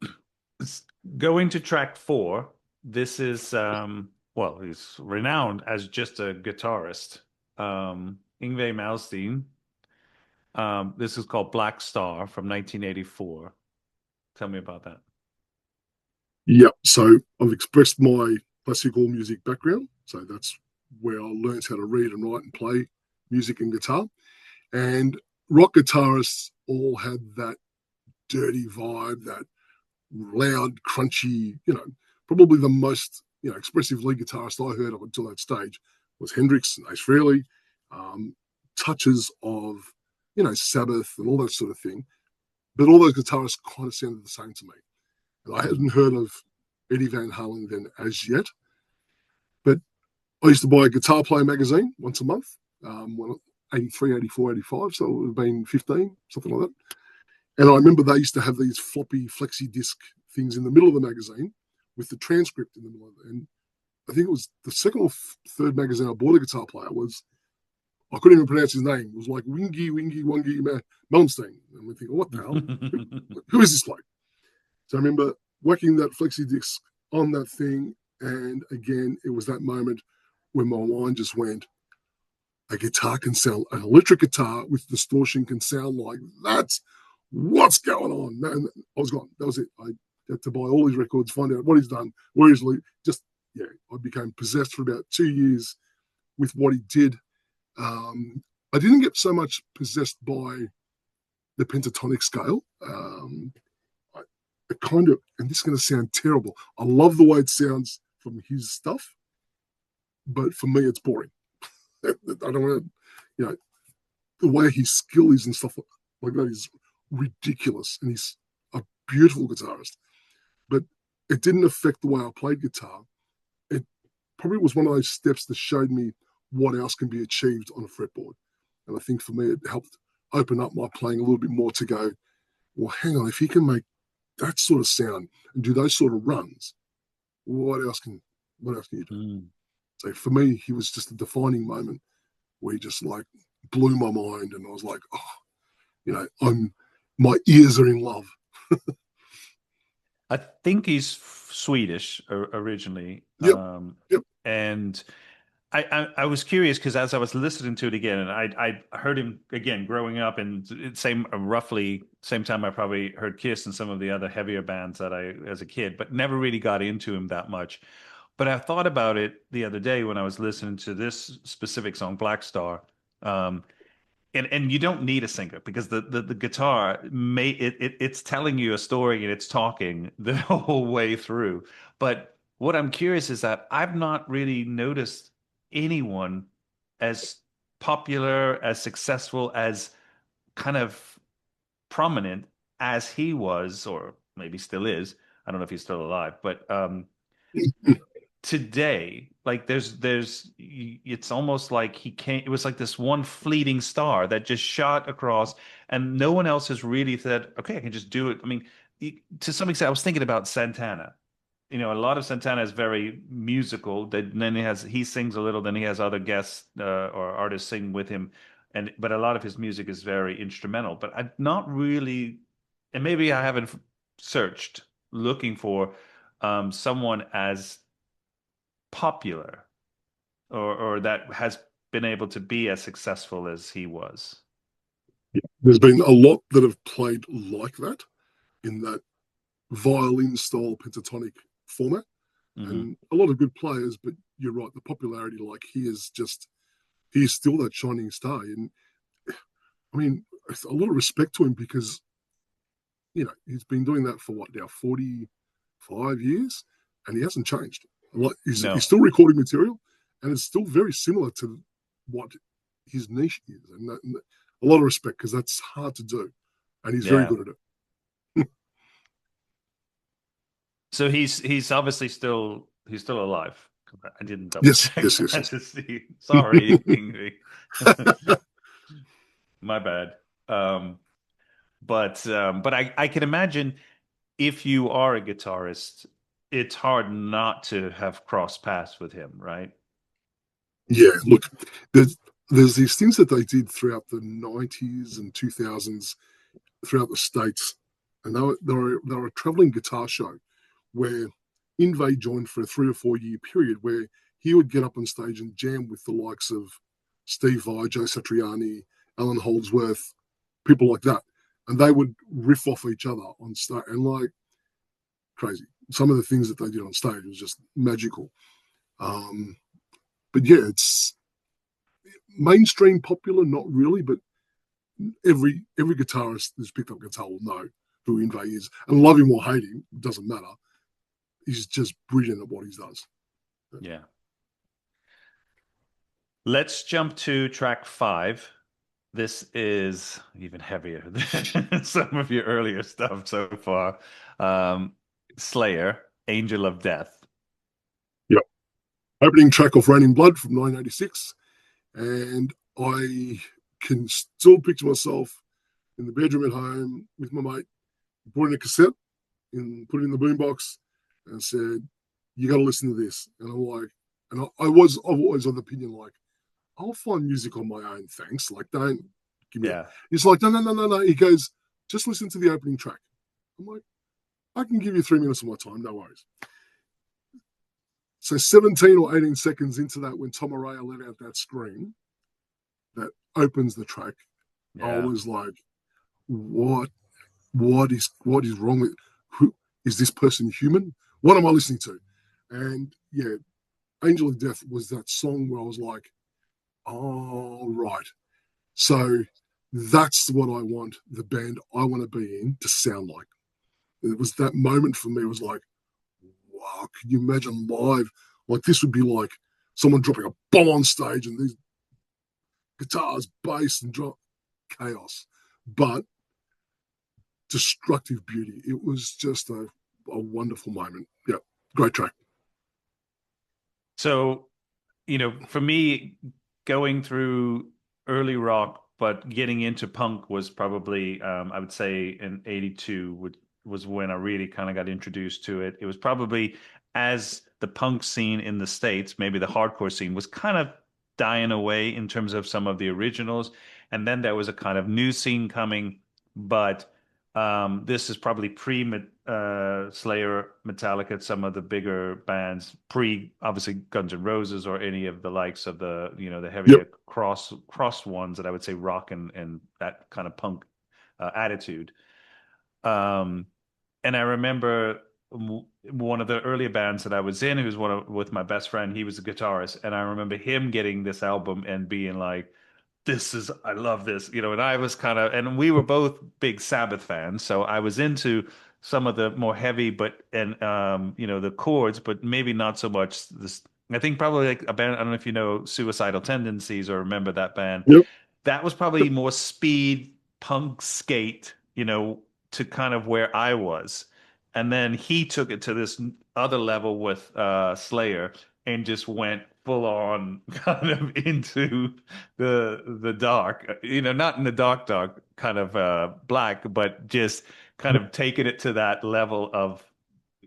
Going to track four, this is well, he's renowned as just a guitarist. Yngwie Malmsteen. This is called Black Star from 1984. Tell me about that. Yeah, so I've expressed my classical music background. So that's where I learned how to read and write and play music and guitar. And rock guitarists all had that dirty vibe, that loud, crunchy, probably the most, expressive lead guitarist I heard of until that stage was Hendrix and Ace Frehley, touches of, Sabbath and all that sort of thing. But all those guitarists kind of sounded the same to me. And I Mm. hadn't heard of Eddie Van Halen then as yet. But I used to buy a Guitar Player magazine once a month, when 83, 84, 85. So it would have been 15, something like that. And I remember they used to have these floppy flexi disc things in the middle of the magazine with the transcript in the middle of it. And I think it was the second or third magazine I bought a Guitar Player was, I couldn't even pronounce his name. It was like Wingy Malmsteen. And we think, what the hell? Who is this bloke? So I remember whacking that flexi disc on that thing. And again, it was that moment when my mind just went, a guitar can sound, an electric guitar with distortion can sound like that. What's going on? And I was gone. That was it. I had to buy all his records, find out what he's done, where he's just, yeah, I became possessed for about 2 years with what he did. I didn't get so much possessed by the pentatonic scale. I, it kind of, and this is going to sound terrible. I love the way it sounds from his stuff, but for me, it's boring. I don't want to, the way his skill is and stuff like that is ridiculous. And he's a beautiful guitarist, but it didn't affect the way I played guitar. It probably was one of those steps that showed me what else can be achieved on a fretboard. And I think for me, it helped open up my playing a little bit more to go, well, hang on, if he can make that sort of sound and do those sort of runs, what else can you do? Mm. So for me, he was just a defining moment where he just like blew my mind, and I was like, oh, my ears are in love. I think he's Swedish originally. Yep, yep. And I was curious because as I was listening to it again, and I heard him again growing up, and same roughly same time I probably heard Kiss and some of the other heavier bands that I as a kid, but never really got into him that much. But I thought about it the other day when I was listening to this specific song, Black Star. Um, and you don't need a singer because the guitar it's telling you a story and it's talking the whole way through. But what I'm curious is that I've not really noticed anyone as popular, as successful, as kind of prominent as he was, or maybe still is. I don't know if he's still alive, but today, like it's almost like he can't, it was like this one fleeting star that just shot across, and no one else has really said, okay, I can just do it. I mean, to some extent I was thinking about Santana. a lot of Santana is very musical. Then he sings a little. Then he has other guests or artists sing with him, but a lot of his music is very instrumental. But I've not really, and maybe I haven't searched looking for someone as popular or that has been able to be as successful as he was. There's been a lot that have played like that in that violin style pentatonic format, Hmm. and a lot of good players. But you're right, the popularity, like he's still that shining star. And I mean, a lot of respect to him because he's been doing that for what now, 45 years, and he hasn't changed. Like he's No. still recording material, and it's still very similar to what his niche is. And a lot of respect because that's hard to do, and he's very Yeah. good at it. So he's obviously he's still alive. I didn't double Yes, check yes, yes, that yes. to see. Sorry, Yngwie. My bad. Um, but I can imagine if you are a guitarist, it's hard not to have crossed paths with him, right? Yeah, look, there's these things that they did throughout the 90s and 2000s throughout the states, and they were a traveling guitar show where Yngwie joined for a 3 or 4 year period where he would get up on stage and jam with the likes of Steve Vai, Joe Satriani, Alan Holdsworth, people like that, and they would riff off each other on stage and like crazy. Some of the things that they did on stage was just magical. Um, but yeah, it's mainstream popular, not really, but every guitarist who's picked up guitar will know who Yngwie is, and love him or hate him, doesn't matter. He's just brilliant at what he does. Yeah. Let's jump to track 5. This is even heavier than some of your earlier stuff so far. Um, Slayer, Angel of Death. Yep. Opening track of Raining Blood from 1986, and I can still picture myself in the bedroom at home with my mate, put in a cassette, and put it in the boombox, and said, "You got to listen to this." And I'm like, and I've always of the opinion like, I'll find music on my own, thanks. Like, don't give me it. Yeah. He's like, no, no, no, no, no. He goes, just listen to the opening track. I'm like, I can give you 3 minutes of my time, no worries. So 17 or 18 seconds into that, when Tom Araya let out that scream that opens the track, I Yeah. was like, what what is wrong with who is this person human? What am I listening to? And yeah, Angel of Death was that song where I was like, oh right. So that's what I want the band I want to be in to sound like. It was that moment for me. It was like, wow, can you imagine live? Like this would be like someone dropping a bomb on stage and these guitars, bass, and drop chaos, but destructive beauty. It was just a wonderful moment. Yeah, great track. So, for me, going through early rock, but getting into punk was probably, I would say, in '82 was when I really kind of got introduced to it. It was probably as the punk scene in the States, maybe the hardcore scene was kind of dying away in terms of some of the originals. And then there was a kind of new scene coming, but this is probably pre Slayer, Metallica, some of the bigger bands, pre obviously Guns N' Roses or any of the likes of the Yep. heavier cross ones that I would say rock and that kind of punk attitude. Um, and I remember one of the earlier bands that I was in, who was with my best friend. He was a guitarist, and I remember him getting this album and being like, I love this, and I was and we were both big Sabbath fans, so I was into some of the more heavy, the chords, but maybe not so much this. I think probably like a band, I don't know if you know Suicidal Tendencies or remember that band. Yep. That was probably more speed, punk, skate, to kind of where I was. And then he took it to this other level with Slayer and just went full on kind of into the dark, not in the dark kind of black, but just kind of taking it to that level of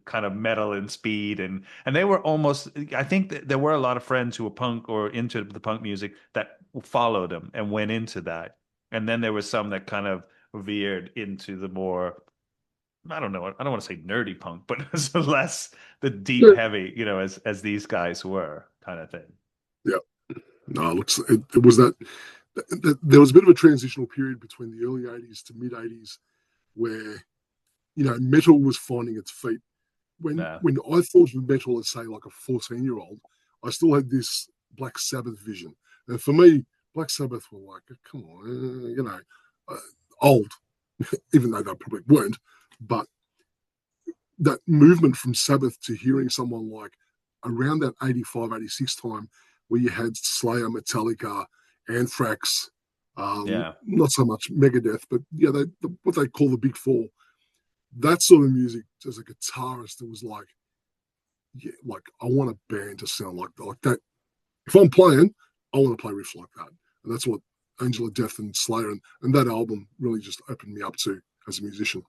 kind of metal and speed, and they were almost. I think that there were a lot of friends who were punk or into the punk music that followed them and went into that, and then there was some that kind of veered into the more. I don't know. I don't want to say nerdy punk, but it's less the deep, Yeah, heavy, as these guys were, kind of thing. yeah. No, it looks it was there was a bit of a transitional period between the early '80s to mid '80s where metal was finding its feet. Nah. When I thought of metal as say like a 14-year-old, I still had this Black Sabbath vision, and for me, Black Sabbath were like, come on, uh, old, even though they probably weren't, but that movement from Sabbath to hearing someone like around that 85, 86 time where you had Slayer, Metallica, Anthrax, Yeah. not so much Megadeth, but yeah, what they call the Big Four. That sort of music as a guitarist, it was like, yeah, like I want a band to sound like that. If I'm playing, I want to play riffs like that, and that's what Angel of Death and Slayer and that album really just opened me up to as a musician.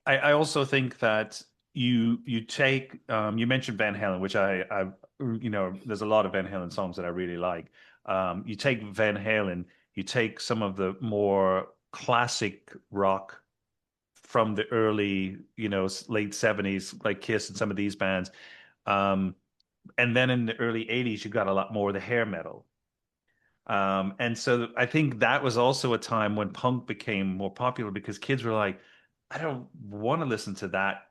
I also think that you take you mentioned Van Halen, which there's a lot of Van Halen songs that I really like. You take Van Halen, you take some of the more classic rock from the early, late 70s, like Kiss and some of these bands. Um, and then in the early 80s, you got a lot more of the hair metal. And so I think that was also a time when punk became more popular because kids were like, I don't want to listen to that,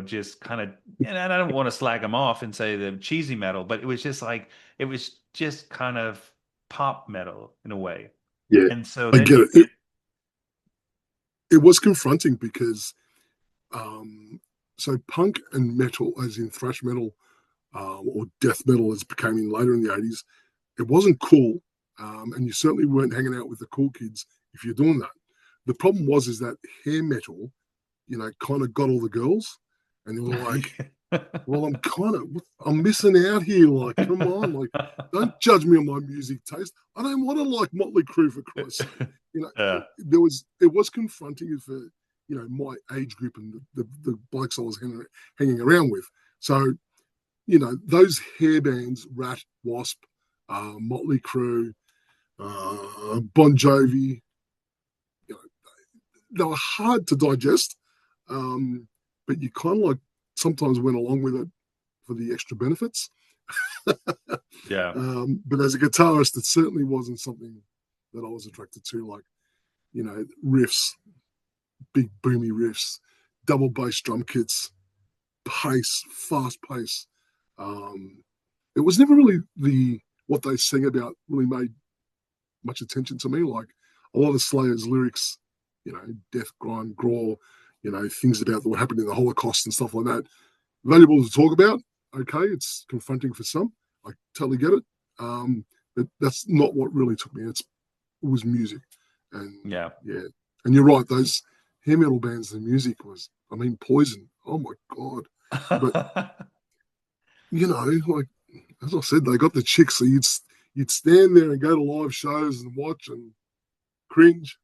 just kind of, and I don't want to slag them off and say the cheesy metal, but it was just like, it was just kind of pop metal in a way. Yeah, And so I then get you it. It was confronting because so punk and metal, as in thrash metal or death metal, as it became in later in the '80s, it wasn't cool, and you certainly weren't hanging out with the cool kids if you're doing that. The problem was is that hair metal, kind of got all the girls, and they were like, "Well, I'm missing out here. Like, come on, like, don't judge me on my music taste. I don't want to like Motley Crue for Christ's sake." yeah, It was confronting for my age group and the blokes I was hanging around with. So those hair bands, Rat, Wasp, Motley Crue, Bon Jovi, you know, they were hard to digest, but you kind of like sometimes went along with it for the extra benefits. yeah. But as a guitarist, it certainly wasn't something that I was attracted to, like, riffs, big boomy riffs, double bass drum kits, pace, fast pace. Um, it was never really the what they sing about really made much attention to me. Like a lot of Slayer's lyrics, death, grind, gore, things about what happened in the Holocaust and stuff like that. Valuable to talk about. Okay, it's confronting for some. I totally get it. But that's not what really took me. It was music, and Yeah. yeah, and you're right. Those hair metal bands, the music was, I mean, Poison. Oh my god! But like as I said, they got the chicks, so you'd stand there and go to live shows and watch and cringe,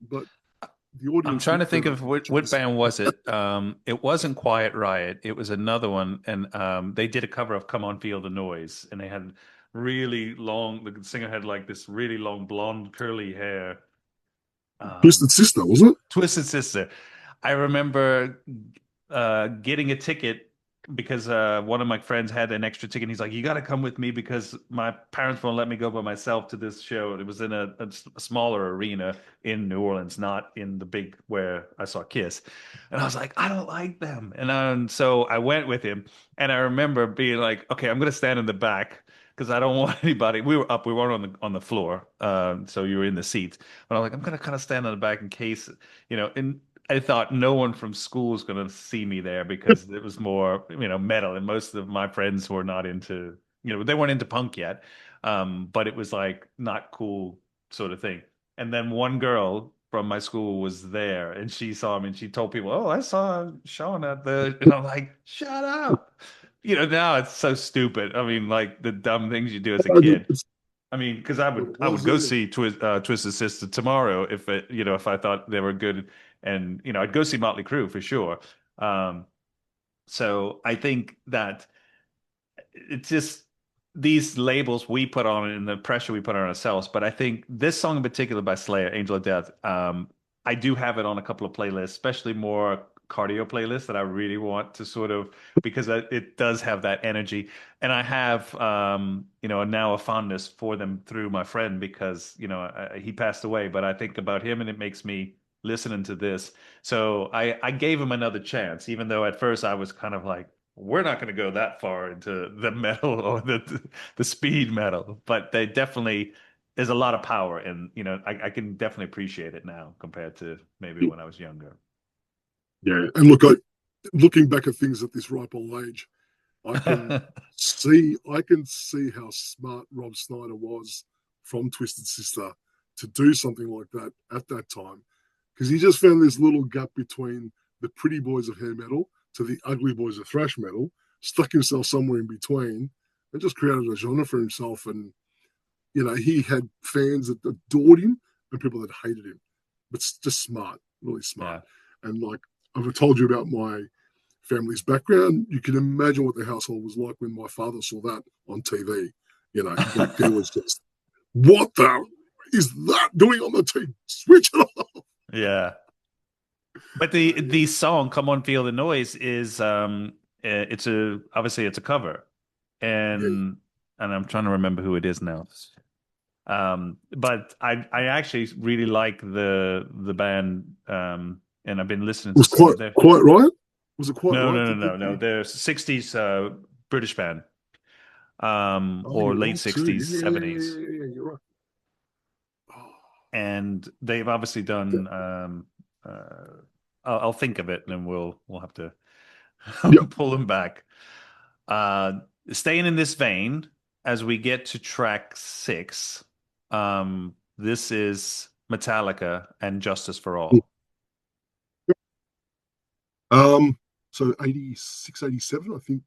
but the I'm audience trying to looked think better of than the what chicks. band was it. It wasn't Quiet Riot. It was another one, and they did a cover of "Come On, Feel the Noise," and they had really long. The singer had like this really long blonde curly hair. Um, Twisted Sister, wasn't it? Twisted Sister. I remember getting a ticket because one of my friends had an extra ticket. He's like, "You got to come with me because my parents won't let me go by myself to this show." And it was in a smaller arena in New Orleans, not in the big where I saw Kiss. And I was like, "I don't like them," and so I went with him. And I remember being like, "Okay, I'm gonna stand in the back." Because I don't want anybody. We were up. We weren't on the floor, so you were in the seats. But I'm like, I'm gonna kind of stand in the back in case, and I thought no one from school was going to see me there because it was more, metal, and most of my friends were not into, they weren't into punk yet, but it was like not cool sort of thing. And then one girl from my school was there, and she saw me, and she told people, "Oh, I saw Sean at the," and I'm like, "Shut up!" Now it's so stupid. I mean, like the dumb things you do as a kid. It's I mean, because I what would it I would was, go isn't it? see Twisted Sister tomorrow if if I thought they were good, and I'd go see Motley Crue for sure. So I think that it's just these labels we put on it and the pressure we put on ourselves. But I think this song in particular by Slayer, Angel of Death, I do have it on a couple of playlists, especially more cardio playlists that I really want to sort of because it does have that energy. And I have, now a fondness for them through my friend because, he passed away, but I think about him and it makes me listening to this. So I gave him another chance, even though at first I was kind of like, we're not going to go that far into the metal or the speed metal, but they definitely there's a lot of power, and I can definitely appreciate it now compared to maybe when I was younger. Yeah, and look, looking back at things at this ripe old age, I can I can see how smart Rob Snyder was from Twisted Sister to do something like that at that time, because he just found this little gap between the pretty boys of hair metal to the ugly boys of thrash metal, stuck himself somewhere in between, and just created a genre for himself. And he had fans that adored him and people that hated him, but just smart, really smart. Yeah. And like I've told you about my family's background, you can imagine what the household was like when my father saw that on TV. Like there was just, what the is that doing on the TV? Switch it off. Yeah. But the song "Come On Feel the Noise" is it's a obviously it's a cover, Yeah, and I'm trying to remember who it is now. But I actually really like the band, and I've been listening it to was some quite of their. quite right. Was it quite No, right no, no, that no, no. they? They're '60s British band, Oh, or you're late right too. '60s, Yeah, yeah, yeah, '70s, yeah, yeah. You're right. Oh, and they've obviously yeah, done. I'll think of it, and then we'll have to yeah. pull them back. Uh, Staying in this vein, as we get to track 6, this is Metallica and Justice for All. Um, so 86, 87, I think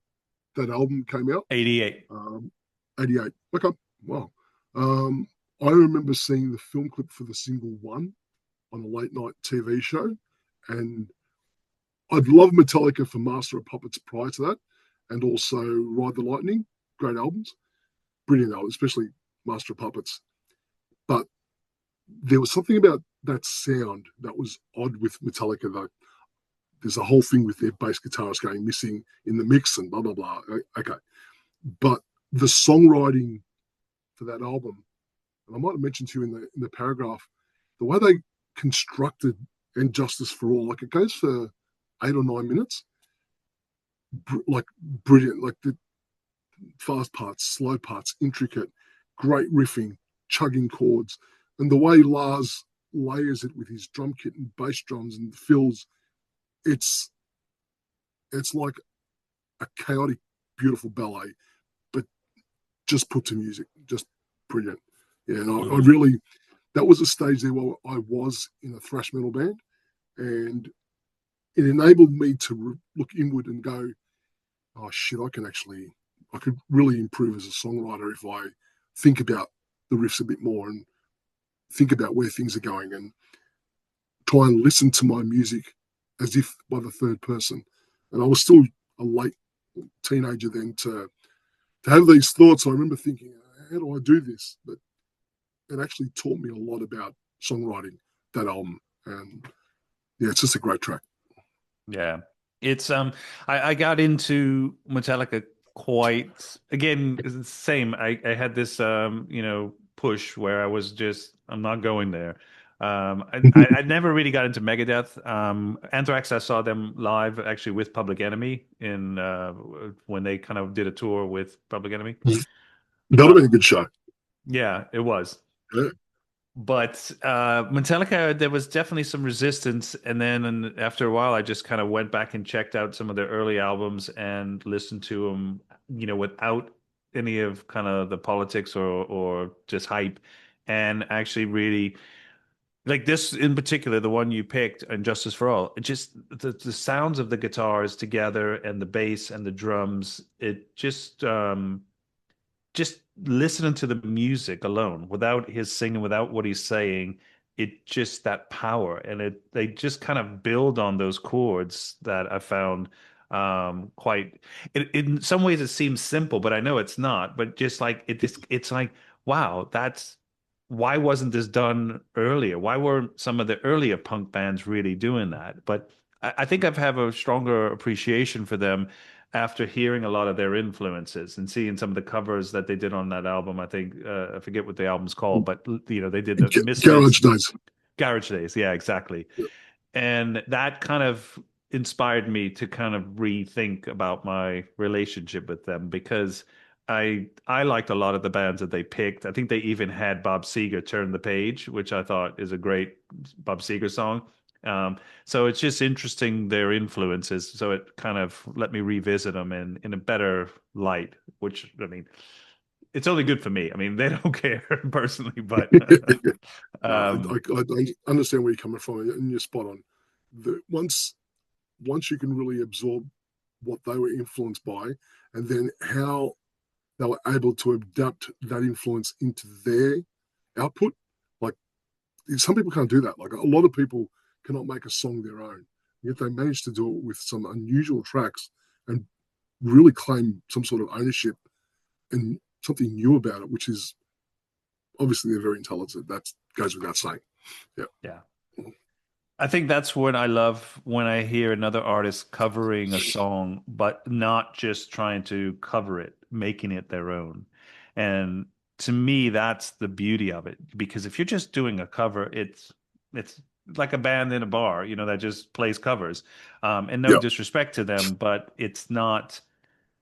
that album came out. 88. 88. Okay, wow. Um, I remember seeing the film clip for the single One on a late night TV show, and I'd love Metallica for Master of Puppets prior to that, and also Ride the Lightning. Great albums, brilliant albums, especially Master of Puppets. But there was something about that sound that was odd with Metallica, though. There's a whole thing with their bass guitarist going missing in the mix and blah blah blah. Okay, but the songwriting for that album, and I might have mentioned to you in the paragraph, the way they constructed "And Justice for All," like it goes for 8 or 9 minutes, like brilliant, like the fast parts, slow parts, intricate, great riffing, chugging chords, and the way Lars layers it with his drum kit and bass drums and fills, it's it's like a chaotic, beautiful ballet, but just put to music, just brilliant. Yeah, and I Mhm. really, that was a stage there where I was in a thrash metal band, and it enabled me to look inward and go, oh shit, I could really improve as a songwriter if I think about the riffs a bit more and think about where things are going and try and listen to my music as if by the third person. And I was still a late teenager then to have these thoughts. I remember thinking, how do I do this? But it actually taught me a lot about songwriting, that album. And yeah, it's just a great track. Yeah. It's I got into Metallica quite again, it's the same. I had this push where I was just I'm not going there. I never really got into Megadeth. Anthrax, I saw them live actually with Public Enemy in when they kind of did a tour with Public Enemy. That'll Uh, be a good show. yeah, it was. Yeah. But Metallica, there was definitely some resistance, and then after a while, I just kind of went back and checked out some of their early albums and listened to them, without any of kind of the politics or just hype, and actually really like this in particular, the one you picked, and Justice for All. It just the sounds of the guitars together and the bass and the drums, it just listening to the music alone without his singing, without what he's saying, it just that power and they just kind of build on those chords that I found quite. In some ways, it seems simple, but I know it's not. But just like it's like, wow, that's why wasn't this done earlier? Why weren't some of the earlier punk bands really doing that? But I think I've have a stronger appreciation for them after hearing a lot of their influences and seeing some of the covers that they did on that album. I think I forget what the album's called, but they did the Garage Misfits, Days. Garage Days. Yeah, exactly. Yeah. And that kind of inspired me to kind of rethink about my relationship with them because I liked a lot of the bands that they picked. I think they even had Bob Seger Turn the Page, which I thought is a great Bob Seger song. So it's just interesting their influences. So it kind of let me revisit them in a better light, which I mean, it's only good for me. I mean, they don't care personally, but No, um, I understand where you're coming from, and you're spot on. Once you can really absorb what they were influenced by, and then how they were able to adapt that influence into their output. Like some people can't do that. Like a lot of people cannot make a song their own. Yet they managed to do it with some unusual tracks and really claim some sort of ownership and something new about it, which is obviously they're very intelligent. That goes without saying. Yeah. yeah. I think that's what I love when I hear another artist covering a song, but not just trying to cover it, making it their own. And to me, that's the beauty of it. Because if you're just doing a cover, it's like a band in a bar, that just plays covers. And no Yeah. disrespect to them, but it's not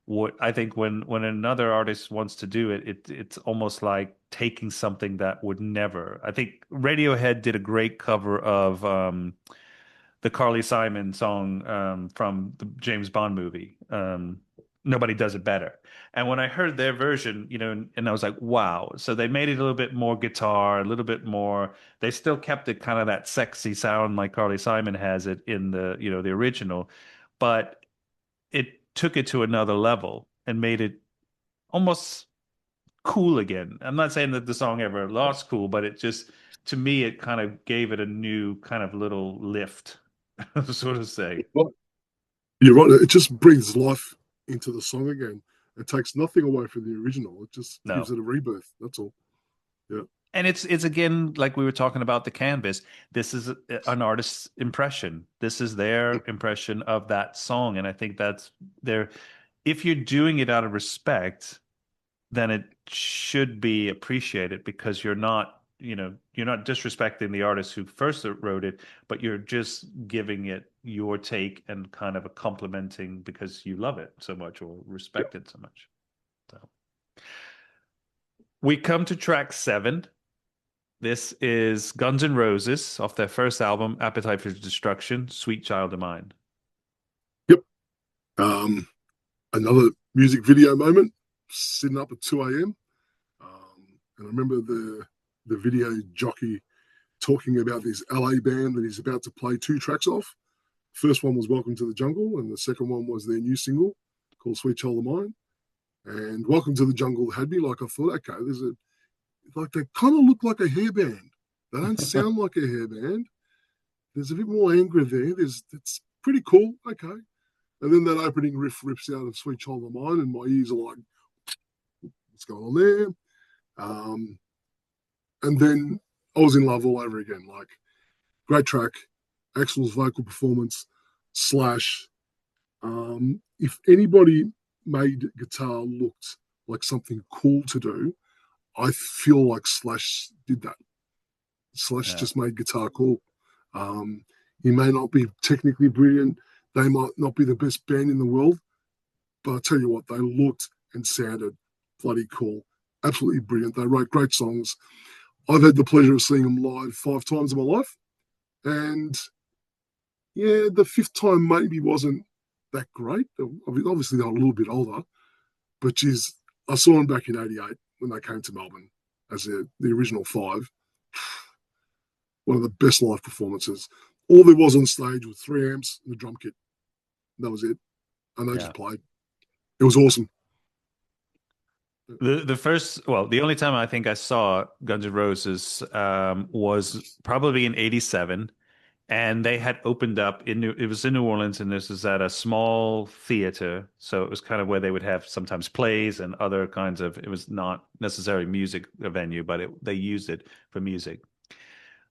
what I think when another artist wants to do it, it's almost like taking something that would never. I think Radiohead did a great cover of the Carly Simon song from the James Bond movie. Nobody does it better. And when I heard their version, and I was like, wow. So they made it a little bit more guitar, a little bit more. They still kept it kind of that sexy sound like Carly Simon has it in the original, but it took it to another level and made it almost cool again. I'm not saying that the song ever lost cool, but it just, to me, it kind of gave it a new kind of little lift, sort of say. Well, you're right. It just breathes life into the song again. It takes nothing away from the original. It just gives No. it a rebirth. That's all. Yeah. And it's again like we were talking about the canvas. This is an artist's impression. This is their impression of that song, and I think that's their. If you're doing it out of respect, then it should be appreciated because you're not disrespecting the artist who first wrote it, but you're just giving it your take and kind of a complimenting because you love it so much or Yeah. respect it so much. So we come to track 7. This is Guns N' Roses off their first album, Appetite for Destruction, Sweet Child of Mine. Yep. Um, Another music video moment, sitting up at 2 a.m. And I remember the video jockey talking about this LA band that he's about to play 2 tracks off. First one was Welcome to the Jungle, and the second one was their new single called Sweet Child of Mine. And Welcome to the Jungle had me like, I thought, okay, they kind of look like a hair band. They don't sound like a hair band. There's a bit more anger there. It's pretty cool. Okay. And then that opening riff rips out of Sweet Child of Mine, and my ears are like, what's going on there? Um, and then I was in love all over again. Like, great track, Axl's vocal performance, Slash. If anybody made guitar looked like something cool to do, I feel like Slash did that. Slash Yeah. just made guitar cool. Um, he may not be technically brilliant. They might not be the best band in the world, but I tell you what, they looked and sounded bloody cool. Absolutely brilliant. They wrote great songs. I've had the pleasure of seeing them live 5 times in my life. And yeah, the fifth time maybe wasn't that great. Obviously, they're a little bit older, but geez, I saw them back in '88 when they came to Melbourne as the original 5. One of the best live performances. All there was on stage was 3 amps and a drum kit. That was it. And they Yeah. just played. It was awesome. The only time I think I saw Guns N' Roses was probably in '87, and they had opened up it was in New Orleans, and this is at a small theater, so it was kind of where they would have sometimes plays and other kinds of, it was not necessarily music a venue, but they used it for music.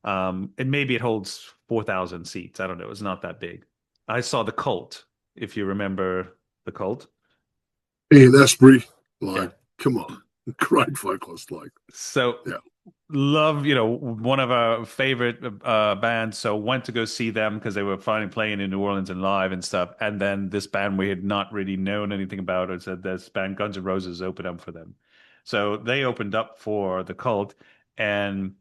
And maybe it holds 4,000 seats. I don't know. It's not that big. I saw the Cult, if you remember the Cult. Ian Astbury, Yeah. like, come on, great vocalist, like, So yeah, love, one of our favorite bands. So went to go see them because they were finally playing in New Orleans and live and stuff. And then this band we had not really known anything about, or said this band Guns N' Roses opened up for them. So they opened up for the Cult, and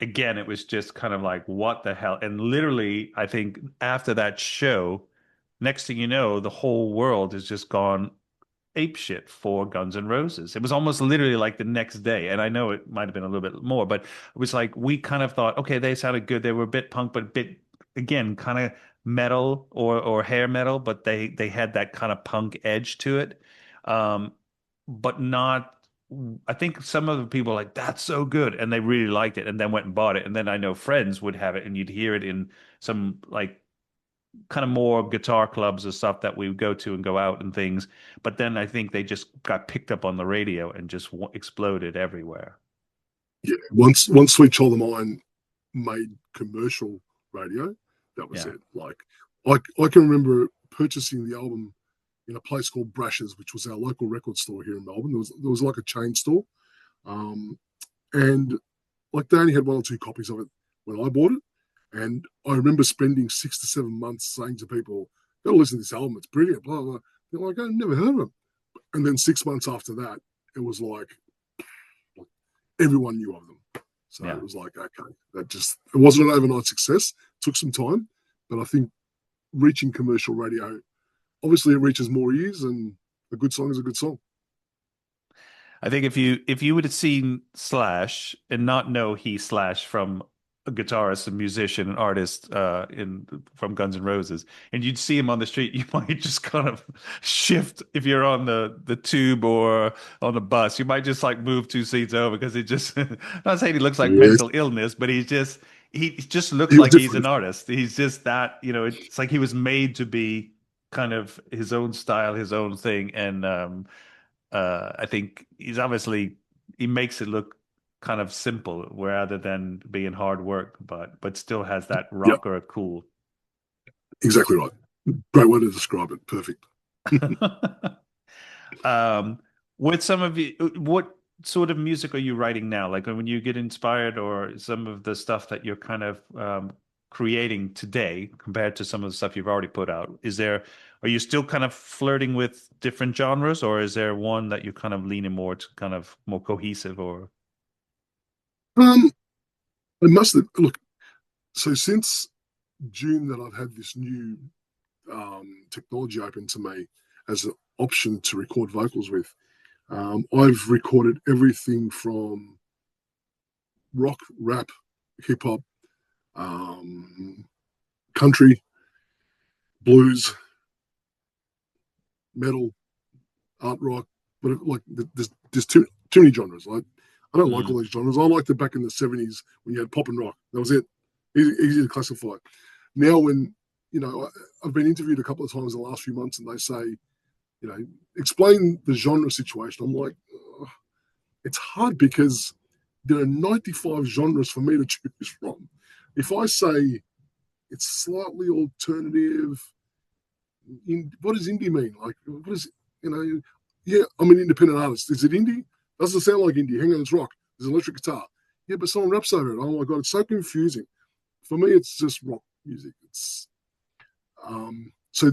again, it was just kind of like, what the hell? And literally, I think after that show, next thing you know, the whole world has just gone ape shit for Guns N' Roses. It was almost literally like the next day. And I know it might have been a little bit more, but it was like we kind of thought, okay, they sounded good. They were a bit punk, but a bit, again, kind of metal or hair metal, but they had that kind of punk edge to it. But not, I think some of the people were like, that's so good. And they really liked it and then went and bought it. And then I know friends would have it, and you'd hear it in some like kind of more guitar clubs or stuff that we would go to and go out and things. But then I think they just got picked up on the radio and just exploded everywhere. yeah. Once Sweet Child of Mine made commercial radio, that was Yeah. it. Like, I can remember purchasing the album in a place called Brash's, which was our local record store here in Melbourne. There was like a chain store, and like they only had one or two copies of it when I bought it. And I remember spending 6 to 7 months saying to people, "Gotta listen to this album. It's brilliant." Blah blah. They're like, "I've never heard of them." And then 6 months after that, it was like everyone knew of them. So Yeah. it was like, okay, it wasn't an overnight success. It took some time, but I think reaching commercial radio, obviously, it reaches more ears, and a good song is a good song. I think if you would have seen Slash and not know he's Slash from a guitarist, a musician, an artist in from Guns N' Roses, and you'd see him on the street, you might just kind of shift if you're on the tube or on the bus. You might just like move 2 seats over because it just not saying he looks like Yes, mental illness, but he just looks he was like he's an different. artist. He's just that, it's like he was made to be kind of his own style, his own thing, and I think he makes it look kind of simple rather than being hard work, but still has that Yeah, rocker cool. exactly right. Great way to describe it. Perfect. um, with some of you, what sort of music are you writing now? Like when you get inspired, or some of the stuff that you're kind of creating today compared to some of the stuff you've already put out? Are you still kind of flirting with different genres, or is there one that you're kind of leaning more to kind of more cohesive or? Um, I must have, look. So since June, that I've had this new technology open to me as an option to record vocals with. I've recorded everything from rock, rap, hip hop, um, country, blues, metal, art rock, but like there's too many genres. I don't like Mhm. all these genres. I liked it back in the '70s when you had pop and rock. That was it. Easy to classify. Now, when I've been interviewed a couple of times in the last few months, and they say, explain the genre situation. I'm like, it's hard because there are 95 genres for me to choose from. If I say it's slightly alternative, what does indie mean? Like, what is, yeah, I'm an independent artist. Is it indie? Doesn't sound like indie. Hang on, it's rock. There's an electric guitar. Yeah, but someone raps over it. Oh my God, it's so confusing. For me, it's just rock music. So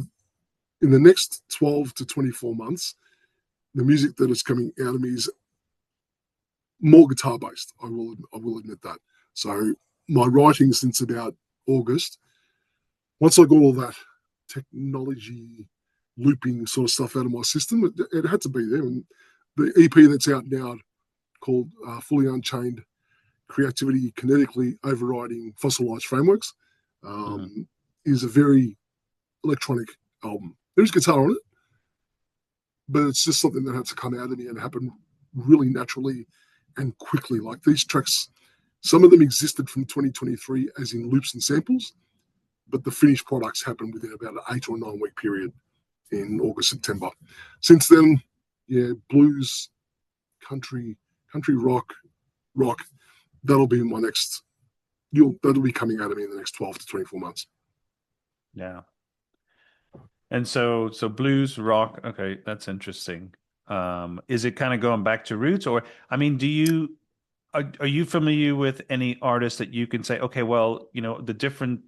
in the next 12 to 24 months, the music that is coming out of me is more guitar based. I will admit that. So my writing since about August, once I got all that technology looping sort of stuff out of my system, it had to be there. And the EP that's out now called Fully Unchained Creativity Kinetically Overriding Fossilized Frameworks Mhm. is a very electronic album. There's guitar on it, but it's just something that had to come out of me and happen really naturally and quickly. Like these tracks, some of them existed from 2023 as in loops and samples, but the finished products happen within about an 8 or 9 week period in August, September. Since then, yeah, blues, country rock. That'll be my next. That'll be coming out of me in the next 12 to 24 months. Yeah. And so blues, rock, okay, that's interesting. Is it kind of going back to roots, or I mean, are you familiar with any artists that you can say, okay, well, the different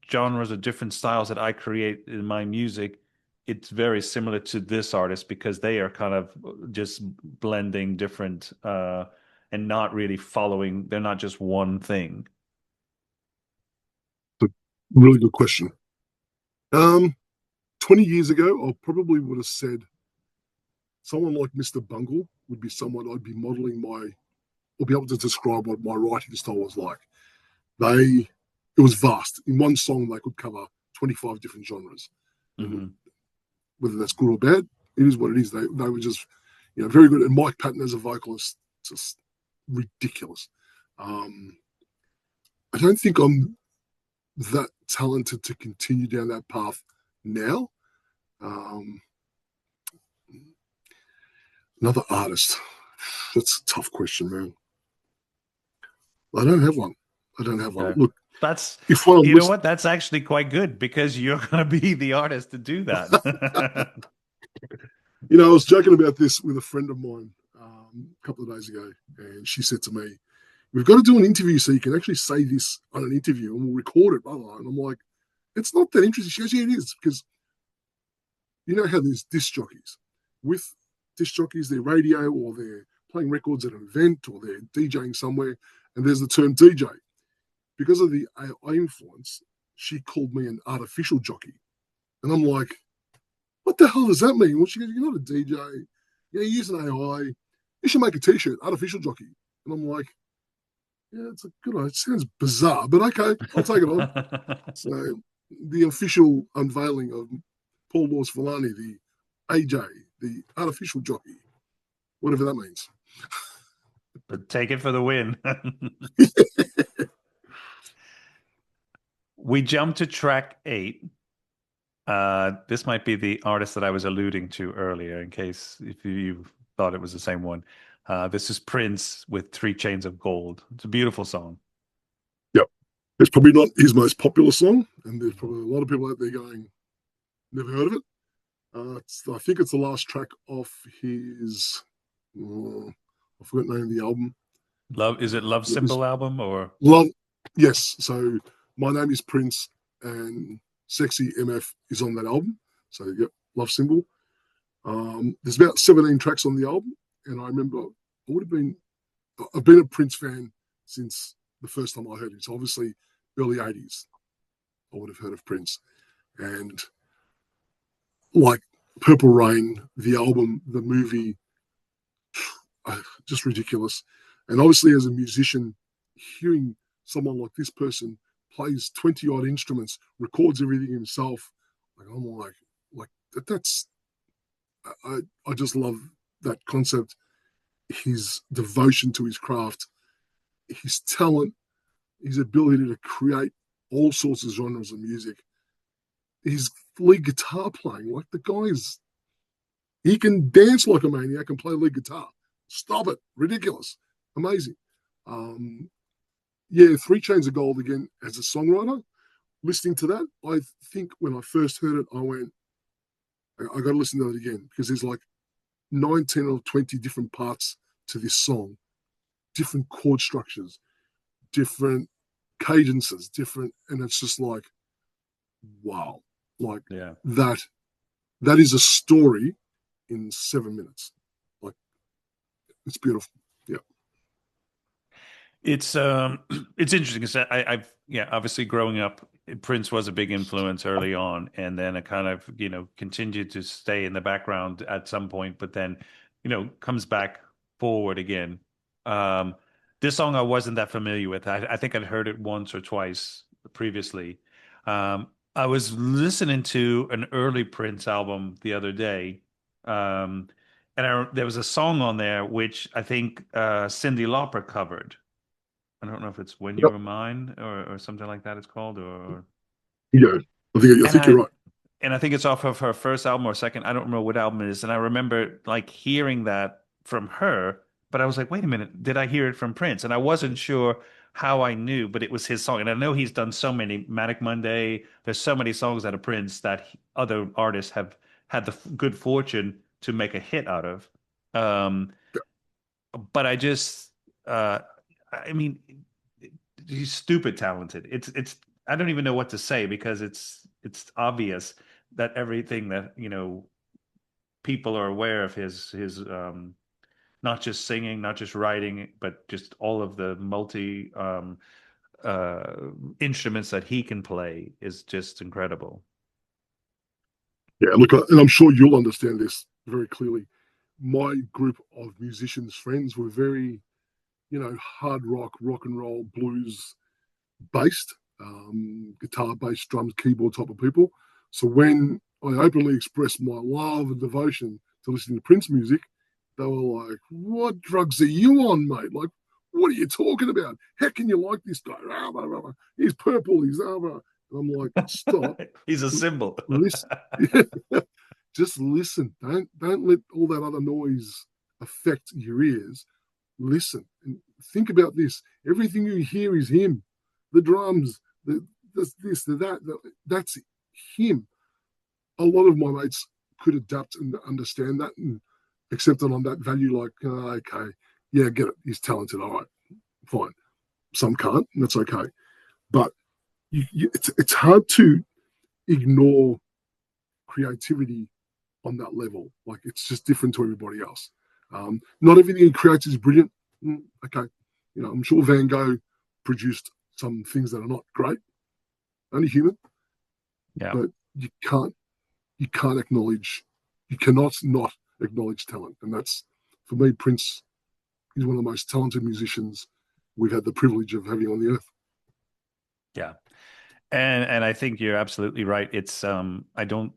genres or different styles that I create in my music, it's very similar to this artist because they are kind of just blending different and not really following, they're not just one thing. Really good question. 20 years ago, I probably would have said someone like Mr. Bungle would be someone I'd be modeling or be able to describe what my writing style was like. It was vast. In one song, they could cover 25 different genres. And Hmm. whether that's good or bad, it is what it is. They were just, very good. And Mike Patton as a vocalist, just ridiculous. I don't think I'm that talented to continue down that path now. Um, Another artist. That's a tough question, man. I don't have one. I don't have one. Okay. Look, That's, if one you know list, what? That's actually quite good because you're going to be the artist to do that. I was joking about this with a friend of mine a couple of days ago, and she said to me, "We've got to do an interview so you can actually say this on an interview, and we'll record it." Blah, blah. And I'm like, "It's not that interesting." She goes, "Yeah, it is because you know how there's disc jockeys. With disc jockeys, they're radio or they're playing records at an event or they're DJing somewhere, and there's the term DJ. Because of the AI influence, she called me an artificial jockey. And I'm like, what the hell does that mean? Well, she goes, you're not a DJ. You're using AI. You should make a t-shirt, artificial jockey. And I'm like, yeah, it's a good idea. It sounds bizarre, but okay, I'll take it on. So the official unveiling of Paul Louis Vellani, the AJ, the artificial jockey, whatever that means. But take it for the win. We jump to track 8. This might be the artist that I was alluding to earlier, in case if you thought it was the same one. This is Prince with Three Chains of Gold. It's a beautiful song. Yep. It's probably not his most popular song, and there's probably a lot of people out there going, never heard of it. I think it's the last track off his, I forgot the name of the album. Love, is it Love It was Symbol album or? Love, yes. So My Name is Prince and Sexy MF is on that album. So, yep, Love Symbol. There's about 17 tracks on the album, and I remember I've been a Prince fan since the first time I heard him. So obviously, early 80s, I would have heard of Prince. And like Purple Rain, the album, the movie, just ridiculous. And obviously, as a musician, hearing someone like this person plays 20 odd instruments, records everything himself, I'm like that's I just love that concept. His devotion to his craft, his talent, his ability to create all sorts of genres of music. His lead guitar playing, like the guy's, he can dance like a maniac and play lead guitar. Stop it, ridiculous, amazing. Um, yeah, Three Chains of Gold again as a songwriter. Listening to that, I think when I first heard it, I went, I got to listen to it again because there's like 19 or 20 different parts to this song, different chord structures, different cadences, different, and it's just like, wow, like Yeah. that is a story in 7 minutes. Like it's beautiful. Yeah. It's it's interesting because I've yeah, obviously growing up, Prince was a big influence early on, and then it kind of continued to stay in the background at some point, but then comes back forward again. Um, this song I wasn't that familiar with. I think I'd heard it once or twice previously. I was listening to an early Prince album the other day. And there was a song on there which I think Cyndi Lauper covered. I don't know if it's When You Yep. Were Mine or something like that it's called or Yeah, I And think you're I right. and I think it's off of her first album or second. I don't remember what album it is. And I remember like hearing that from her, but I was like, wait a minute, did I hear it from Prince? And I wasn't sure how I knew, but it was his song. And I know he's done so many Manic Monday. There's so many songs out of Prince that other artists have had the good fortune to make a hit out of. Um, but I just, I mean, he's stupid talented. It's I don't even know what to say because it's obvious that everything that people are aware of his not just singing, not just writing, but just all of the multi uh instruments that he can play is just incredible. Yeah, look, and I'm sure you'll understand this very clearly. My group of musicians friends were very, hard rock, rock and roll, blues based, guitar, bass, drums, keyboard type of people. So when I openly expressed my love and devotion to listening to Prince music, they were like, "What drugs are you on, mate? Like, what are you talking about? How can you like this guy? He's purple. He's blah." And I'm like, "Stop, He's a symbol. listen, just listen. Don't let all that other noise affect your ears. Listen and think about this. Everything you hear is him. The drums, that's him. A lot of my mates could adapt and understand that and accept it on that value. Like, okay, yeah, get it. He's talented. All right, fine. Some can't, and that's okay. But it's hard to ignore creativity on that level. Like, it's just different to everybody else. Not everything he creates is brilliant. Okay, I'm sure Van Gogh produced some things that are not great, only human, Yeah. but you can't acknowledge, you cannot not acknowledge talent, and that's for me. Prince is one of the most talented musicians we've had the privilege of having on the earth. Yeah. And I think you're absolutely right. It's I don't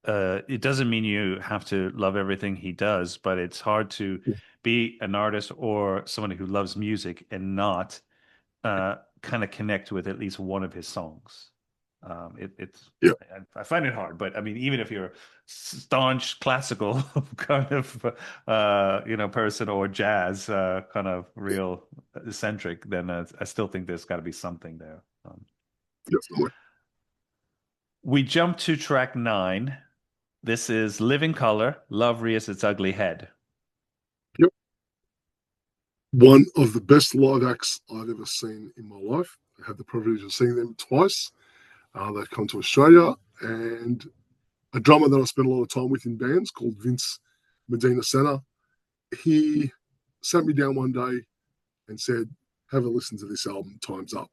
it doesn't mean you have to love everything he does, but it's hard to be an artist or someone who loves music and not kind of connect with at least one of his songs. It's Yeah, I find it hard, but I mean, even if you're a staunch classical kind of person or jazz kind of real eccentric, then I still think there's got to be something there. definitely. We jump to track 9. This is Living Color, Love Rears Its Ugly Head. Yep, one of the best live acts I've ever seen in my life. I had the privilege of seeing them twice. They've come to Australia, and a drummer that I spent a lot of time with in bands called Vince Medina Senna. He sat me down one day and said, "Have a listen to this album, Time's Up."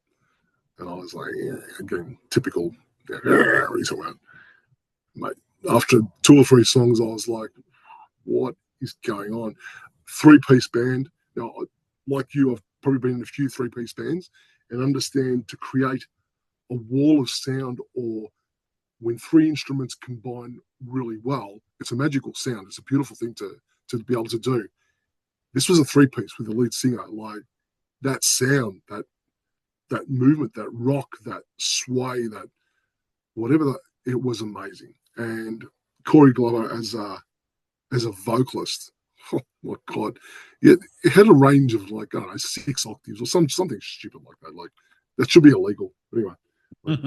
And I was like, yeah, again, typical. Yeah, what are you talking about? Mate, after 2 or 3 songs, I was like, what is going on? 3-piece band. Now, like you, I've probably been in a few 3-piece bands and understand to create a wall of sound, or when 3 instruments combine really well, it's a magical sound. It's a beautiful thing to be able to do. This was a 3-piece with the lead singer. Like, that sound, that movement, that rock, that sway, that whatever that, it was amazing. And Corey Glover as a vocalist, oh my god, it had a range of, like, I don't know, 6 octaves or something stupid like that. Like, that should be illegal. Anyway, like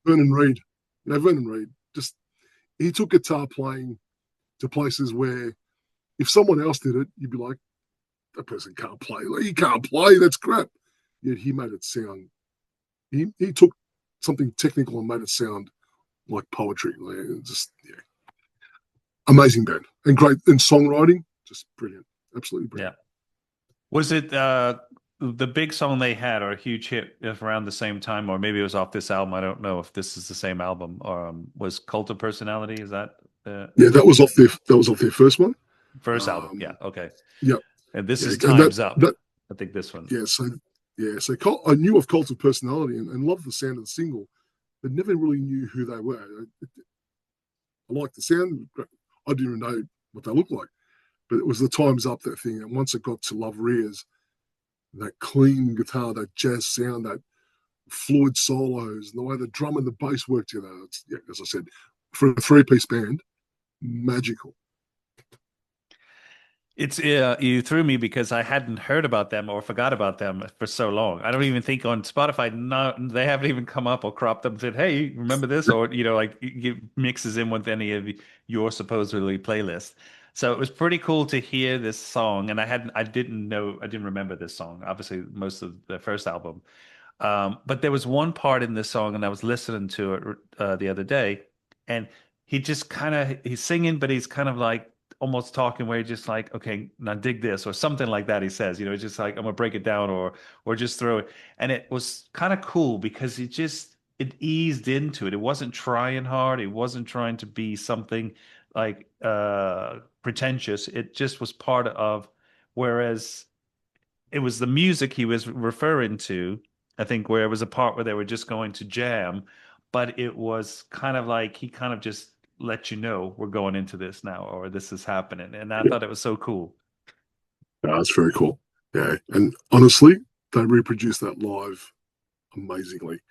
Vernon Reid, Vernon Reid, just, he took guitar playing to places where if someone else did it, you'd be like, that person can't play. Like, he can't play. That's crap. Yet he made it sound. He took something technical and made it sound like poetry. Like, just, yeah, amazing band and great, and songwriting, just brilliant, absolutely Yeah. brilliant. Was it the big song they had or a huge hit around the same time, or maybe it was off this album? I don't know if this is the same album. Was Cult of Personality? Is that the Yeah, that was off their first one. first album? Yeah. Um, Okay. yeah, And this yeah, is and that Time's Up. that I think this one. yeah, so yeah, so I knew of Cult of Personality and loved the sound of the single, but never really knew who they were. I liked the sound. I didn't even know what they looked like, but it was the Times Up, that thing. And once it got to Love Rears, that clean guitar, that jazz sound, that fluid solos and the way the drum and the bass work together. It's, yeah, as I said, for a three-piece band, magical. It's you threw me because I hadn't heard about them or forgot about them for so long. I don't even think on Spotify, no, they haven't even come up or cropped up and said, "Hey, remember this?" Or like it mixes in with any of your supposedly playlist. So it was pretty cool to hear this song, and I didn't know, I didn't remember this song. Obviously, most of the first album, but there was one part in this song, and I was listening to it the other day, and he just kind of he's singing, but he's kind of like almost talking where he's just like, okay, now dig this or something like that. He says, it's just like I'm gonna break it down or just throw it, and it was kind of cool because it eased into it. It wasn't trying hard. It wasn't trying to be something like pretentious. It just was part of. Whereas it was the music he was referring to, I think, where it was a part where they were just going to jam, but it was kind of like he kind of just let you know we're going into this now or this is happening. And I Yeah, thought it was so cool. that's very cool. Yeah, and honestly, they reproduce that live amazingly.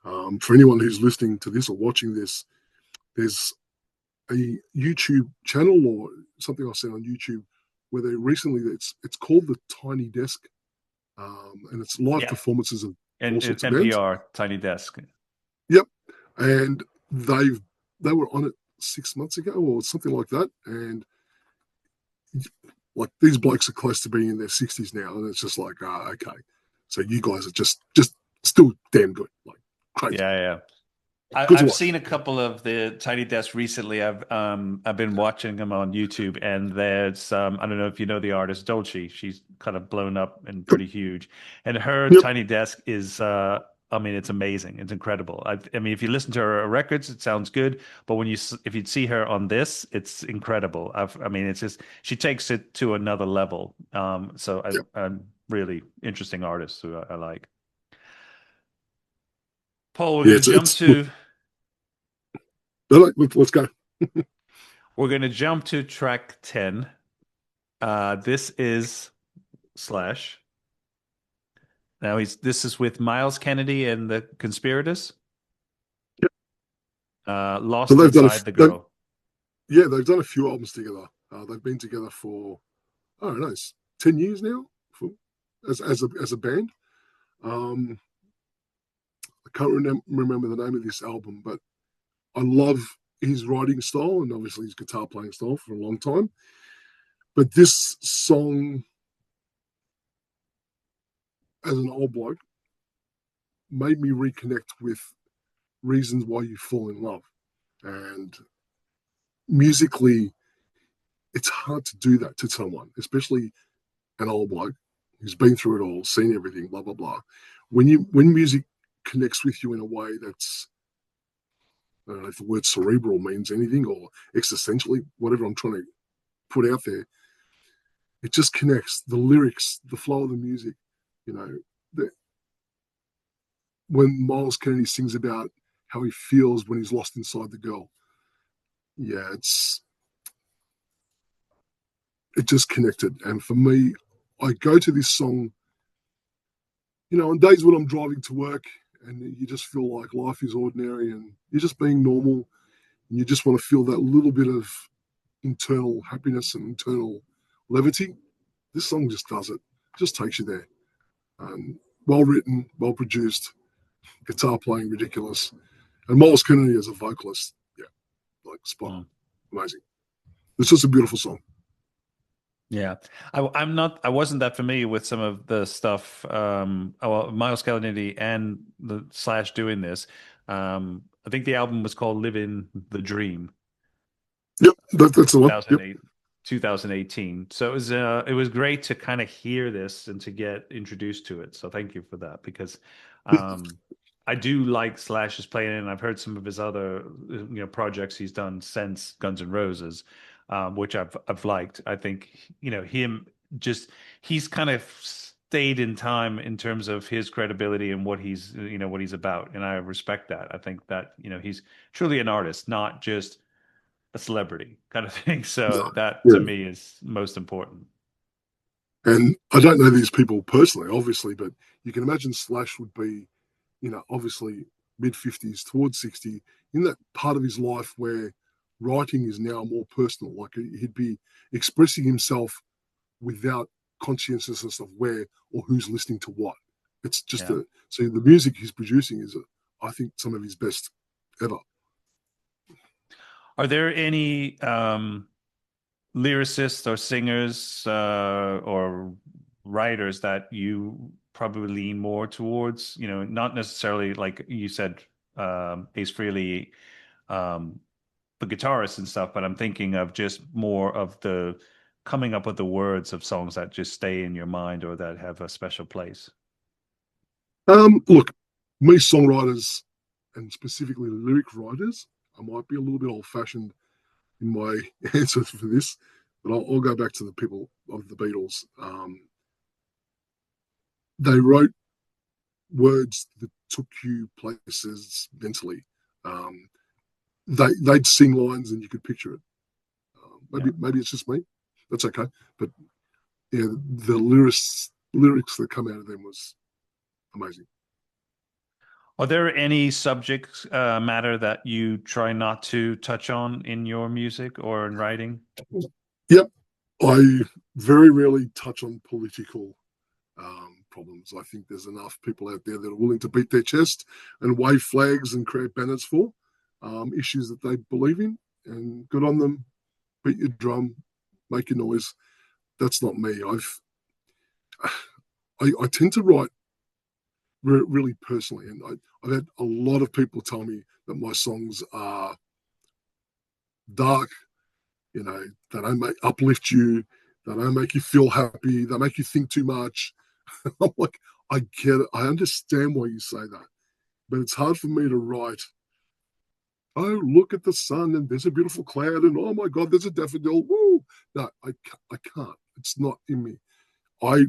For anyone who's listening to this or watching this, there's a YouTube channel or something I've seen on YouTube where they recently it's called the Tiny Desk, and it's live Yeah. performances of all And sorts of bands. NPR, Tiny Desk. Yep, and they were on it 6 months ago or something like that, and like these blokes are close to being in their 60s now, and it's just like, okay, so you guys are just still damn good, like crazy, Yeah, yeah. good to I've watch. seen a couple of the Tiny Desk recently. I've been watching them on YouTube, and there's I don't know if you know the artist Dolce. She's kind of blown up and Yep, pretty huge, and her yep, Tiny Desk is I mean it's amazing. It's incredible. I mean if you listen to her records, it sounds good, but if you'd see her on this, it's incredible. I mean it's just she takes it to another level. So yep. I'm really interesting artist who I like. Paul, Yeah, it's look, let's go. we're going to jump to track 10. This is Slash. Now this is with Myles Kennedy and the Conspirators. Yep. So Lost Inside the Girl. they've done a few albums together. They've been together for I don't know, it's 10 years now for, as a band. Um, I can't remember the name of this album, but I love his writing style and obviously his guitar playing style for a long time. But this song, as an old bloke, made me reconnect with reasons why you fall in love. And musically, it's hard to do that to someone, especially an old bloke who's been through it all, seen everything, blah blah blah. When music connects with you in a way that's I don't know if the word cerebral means anything or existentially, whatever I'm trying to put out there, it just connects the lyrics, the flow of the music. You know, the, when Myles Kennedy sings about how he feels when he's lost inside the girl, yeah, it just connected. And for me, I go to this song, on days when I'm driving to work and you just feel like life is ordinary and you're just being normal and you just want to feel that little bit of internal happiness and internal levity. This song just does it, just takes you there. Well written, well produced, guitar playing ridiculous, and Myles Kennedy as a vocalist, yeah, like spot on, Mm. amazing. It's just a beautiful song. Yeah, I wasn't that familiar with some of the stuff. Well, Myles Kennedy and the Slash doing this. I think the album was called "Living the Dream." Yep, that's the one. Yep. 2008 2018. So it was great to kind of hear this and to get introduced to it. So thank you for that because I do like Slash's playing and I've heard some of his other projects he's done since Guns N' Roses, which I've liked. I think him just he's kind of stayed in time in terms of his credibility and what he's about, and I respect that. I think that he's truly an artist, not just a celebrity kind of thing. So No, that to yeah. me is most important. And I don't know these people personally, obviously, but you can imagine Slash would be obviously mid-50s towards 60, in that part of his life where writing is now more personal. Like he'd be expressing himself without conscientiousness of where or who's listening to what. It's just Yeah. so the music he's producing is, I think, some of his best ever. Are there any lyricists or singers or writers that you probably lean more towards? Not necessarily like you said, Ace Frehley, um, the guitarists and stuff, but I'm thinking of just more of the coming up with the words of songs that just stay in your mind or that have a special place. Look, me songwriters and specifically lyric writers, I might be a little bit old-fashioned in my answer for this, but I'll go back to the people of the Beatles. They wrote words that took you places mentally. Um, they'd sing lines and you could picture it. Yeah. Maybe it's just me. That's okay. But yeah, the lyrics that come out of them was amazing. Are there any subjects matter that you try not to touch on in your music or in writing? Yep, I very rarely touch on political problems. I think there's enough people out there that are willing to beat their chest and wave flags and create banners for issues that they believe in. And good on them. Beat your drum, make your noise. That's not me. I tend to write really personally, and I've had a lot of people tell me that my songs are dark. They don't uplift you. They don't make you feel happy. They make you think too much. I'm like, I get it. I understand why you say that, but it's hard for me to write. Oh, look at the sun, and there's a beautiful cloud, and oh my God, there's a daffodil. Woo! No, I can't. It's not in me. I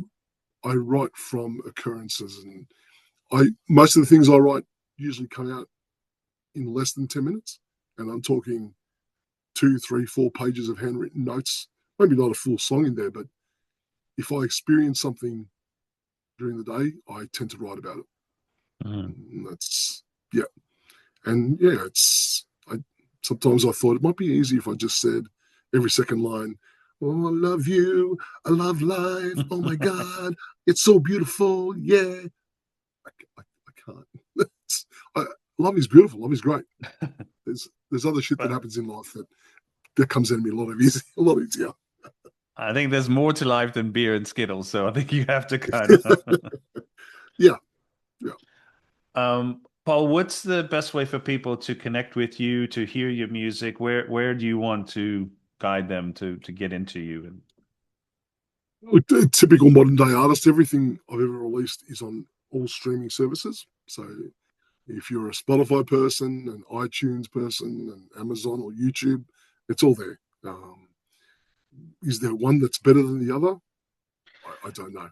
I write from occurrences, and I most of the things I write usually come out in less than 10 minutes, and I'm talking 2, 3, 4 pages of handwritten notes. Maybe not a full song in there, but if I experience something during the day, I tend to write about it. Mhm. And that's yeah, and yeah, it's. Sometimes I thought it might be easy if I just said every second line, "Oh, I love you, I love life. Oh my God, it's so beautiful." Yeah, I can't. I, love is beautiful. Love is great. There's other shit that But happens in life that comes at me a lot of easy, a lot easier. I think there's more to life than beer and Skittles, so I think you have to kind of. Yeah, yeah. Paul, what's the best way for people to connect with you, to hear your music? Where do you want to guide them to get into you? And A typical modern day artist, everything I've ever released is on all streaming services. So if you're a Spotify person, an iTunes person, an Amazon or YouTube, it's all there. Is there one that's better than the other? I don't know.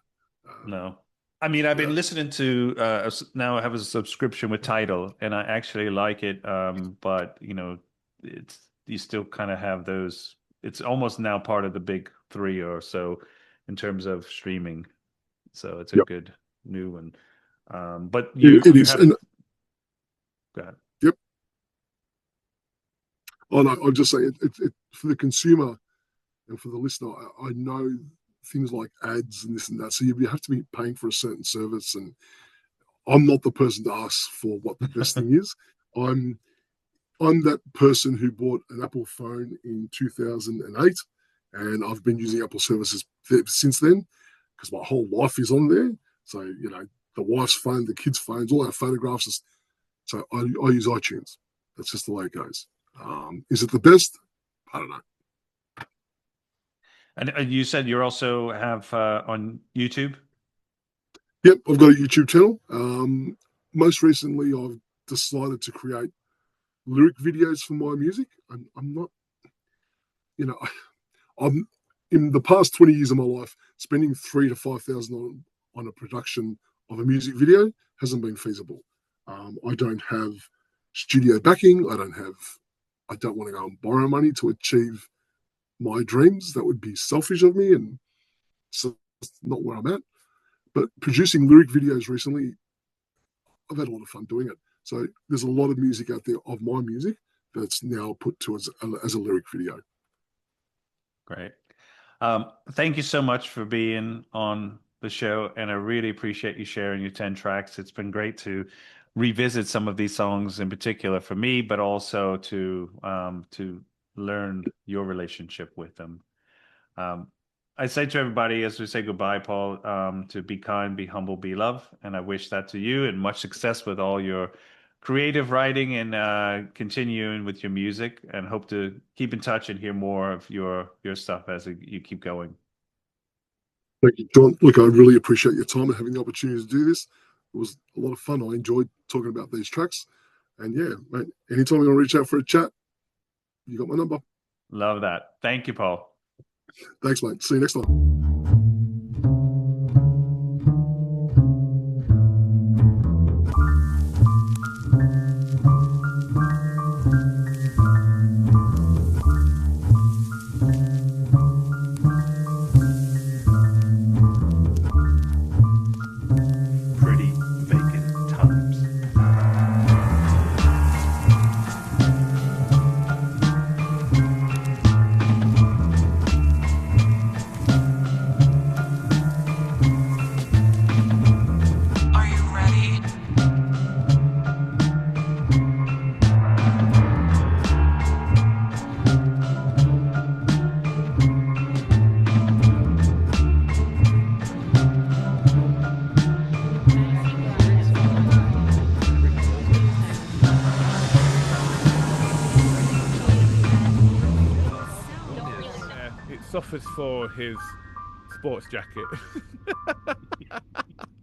no, I mean I've Yeah, been listening to now I have a subscription with Tidal, and I actually like it. But it's you still kind of have those. It's almost now part of the big three or so in terms of streaming. So it's a yep, good new one. But it, you it you is. have And got yep, oh no, I'm just saying for the consumer and for the listener. I know things like ads and this and that, so you have to be paying for a certain service, and I'm not the person to ask for what the best thing is. I'm I'm that person who bought an Apple phone in 2008, and I've been using Apple services since then because my whole life is on there. So the wife's phone, the kids' phones, all our photographs. So I use iTunes. That's just the way it goes. Is it the best? I don't know. and you said you also have on YouTube. Yep, I've got a YouTube channel. Most recently, I've decided to create lyric videos for my music. I'm not, you know, I'm in the past 20 years of my life spending 3 to 5 thousand on a production of a music video hasn't been feasible. I don't have studio backing. I don't want to go and borrow money to achieve my dreams. That would be selfish of me, and so that's not where I'm at. But producing lyric videos recently, I've had a lot of fun doing it. So there's a lot of music out there of my music that's now put to as a lyric video. Great. Thank you so much for being on the show, and I really appreciate you sharing your 10 tracks. It's been great to revisit some of these songs in particular for me, but also to learn your relationship with them. Um, I say to everybody as we say goodbye, Paul, to be kind, be humble, be love, and I wish that to you, and much success with all your creative writing and continuing with your music, and hope to keep in touch and hear more of your stuff as you keep going. Thank you, John. Look, I really appreciate your time and having the opportunity to do this. It was a lot of fun. I enjoyed talking about these tracks. And yeah, mate, anytime you want to reach out for a chat, you got my number. Love that. Thank you, Paul. Thanks, mate. See you next time. Pretty vacant times. Are you ready? It suffers for his sports jacket.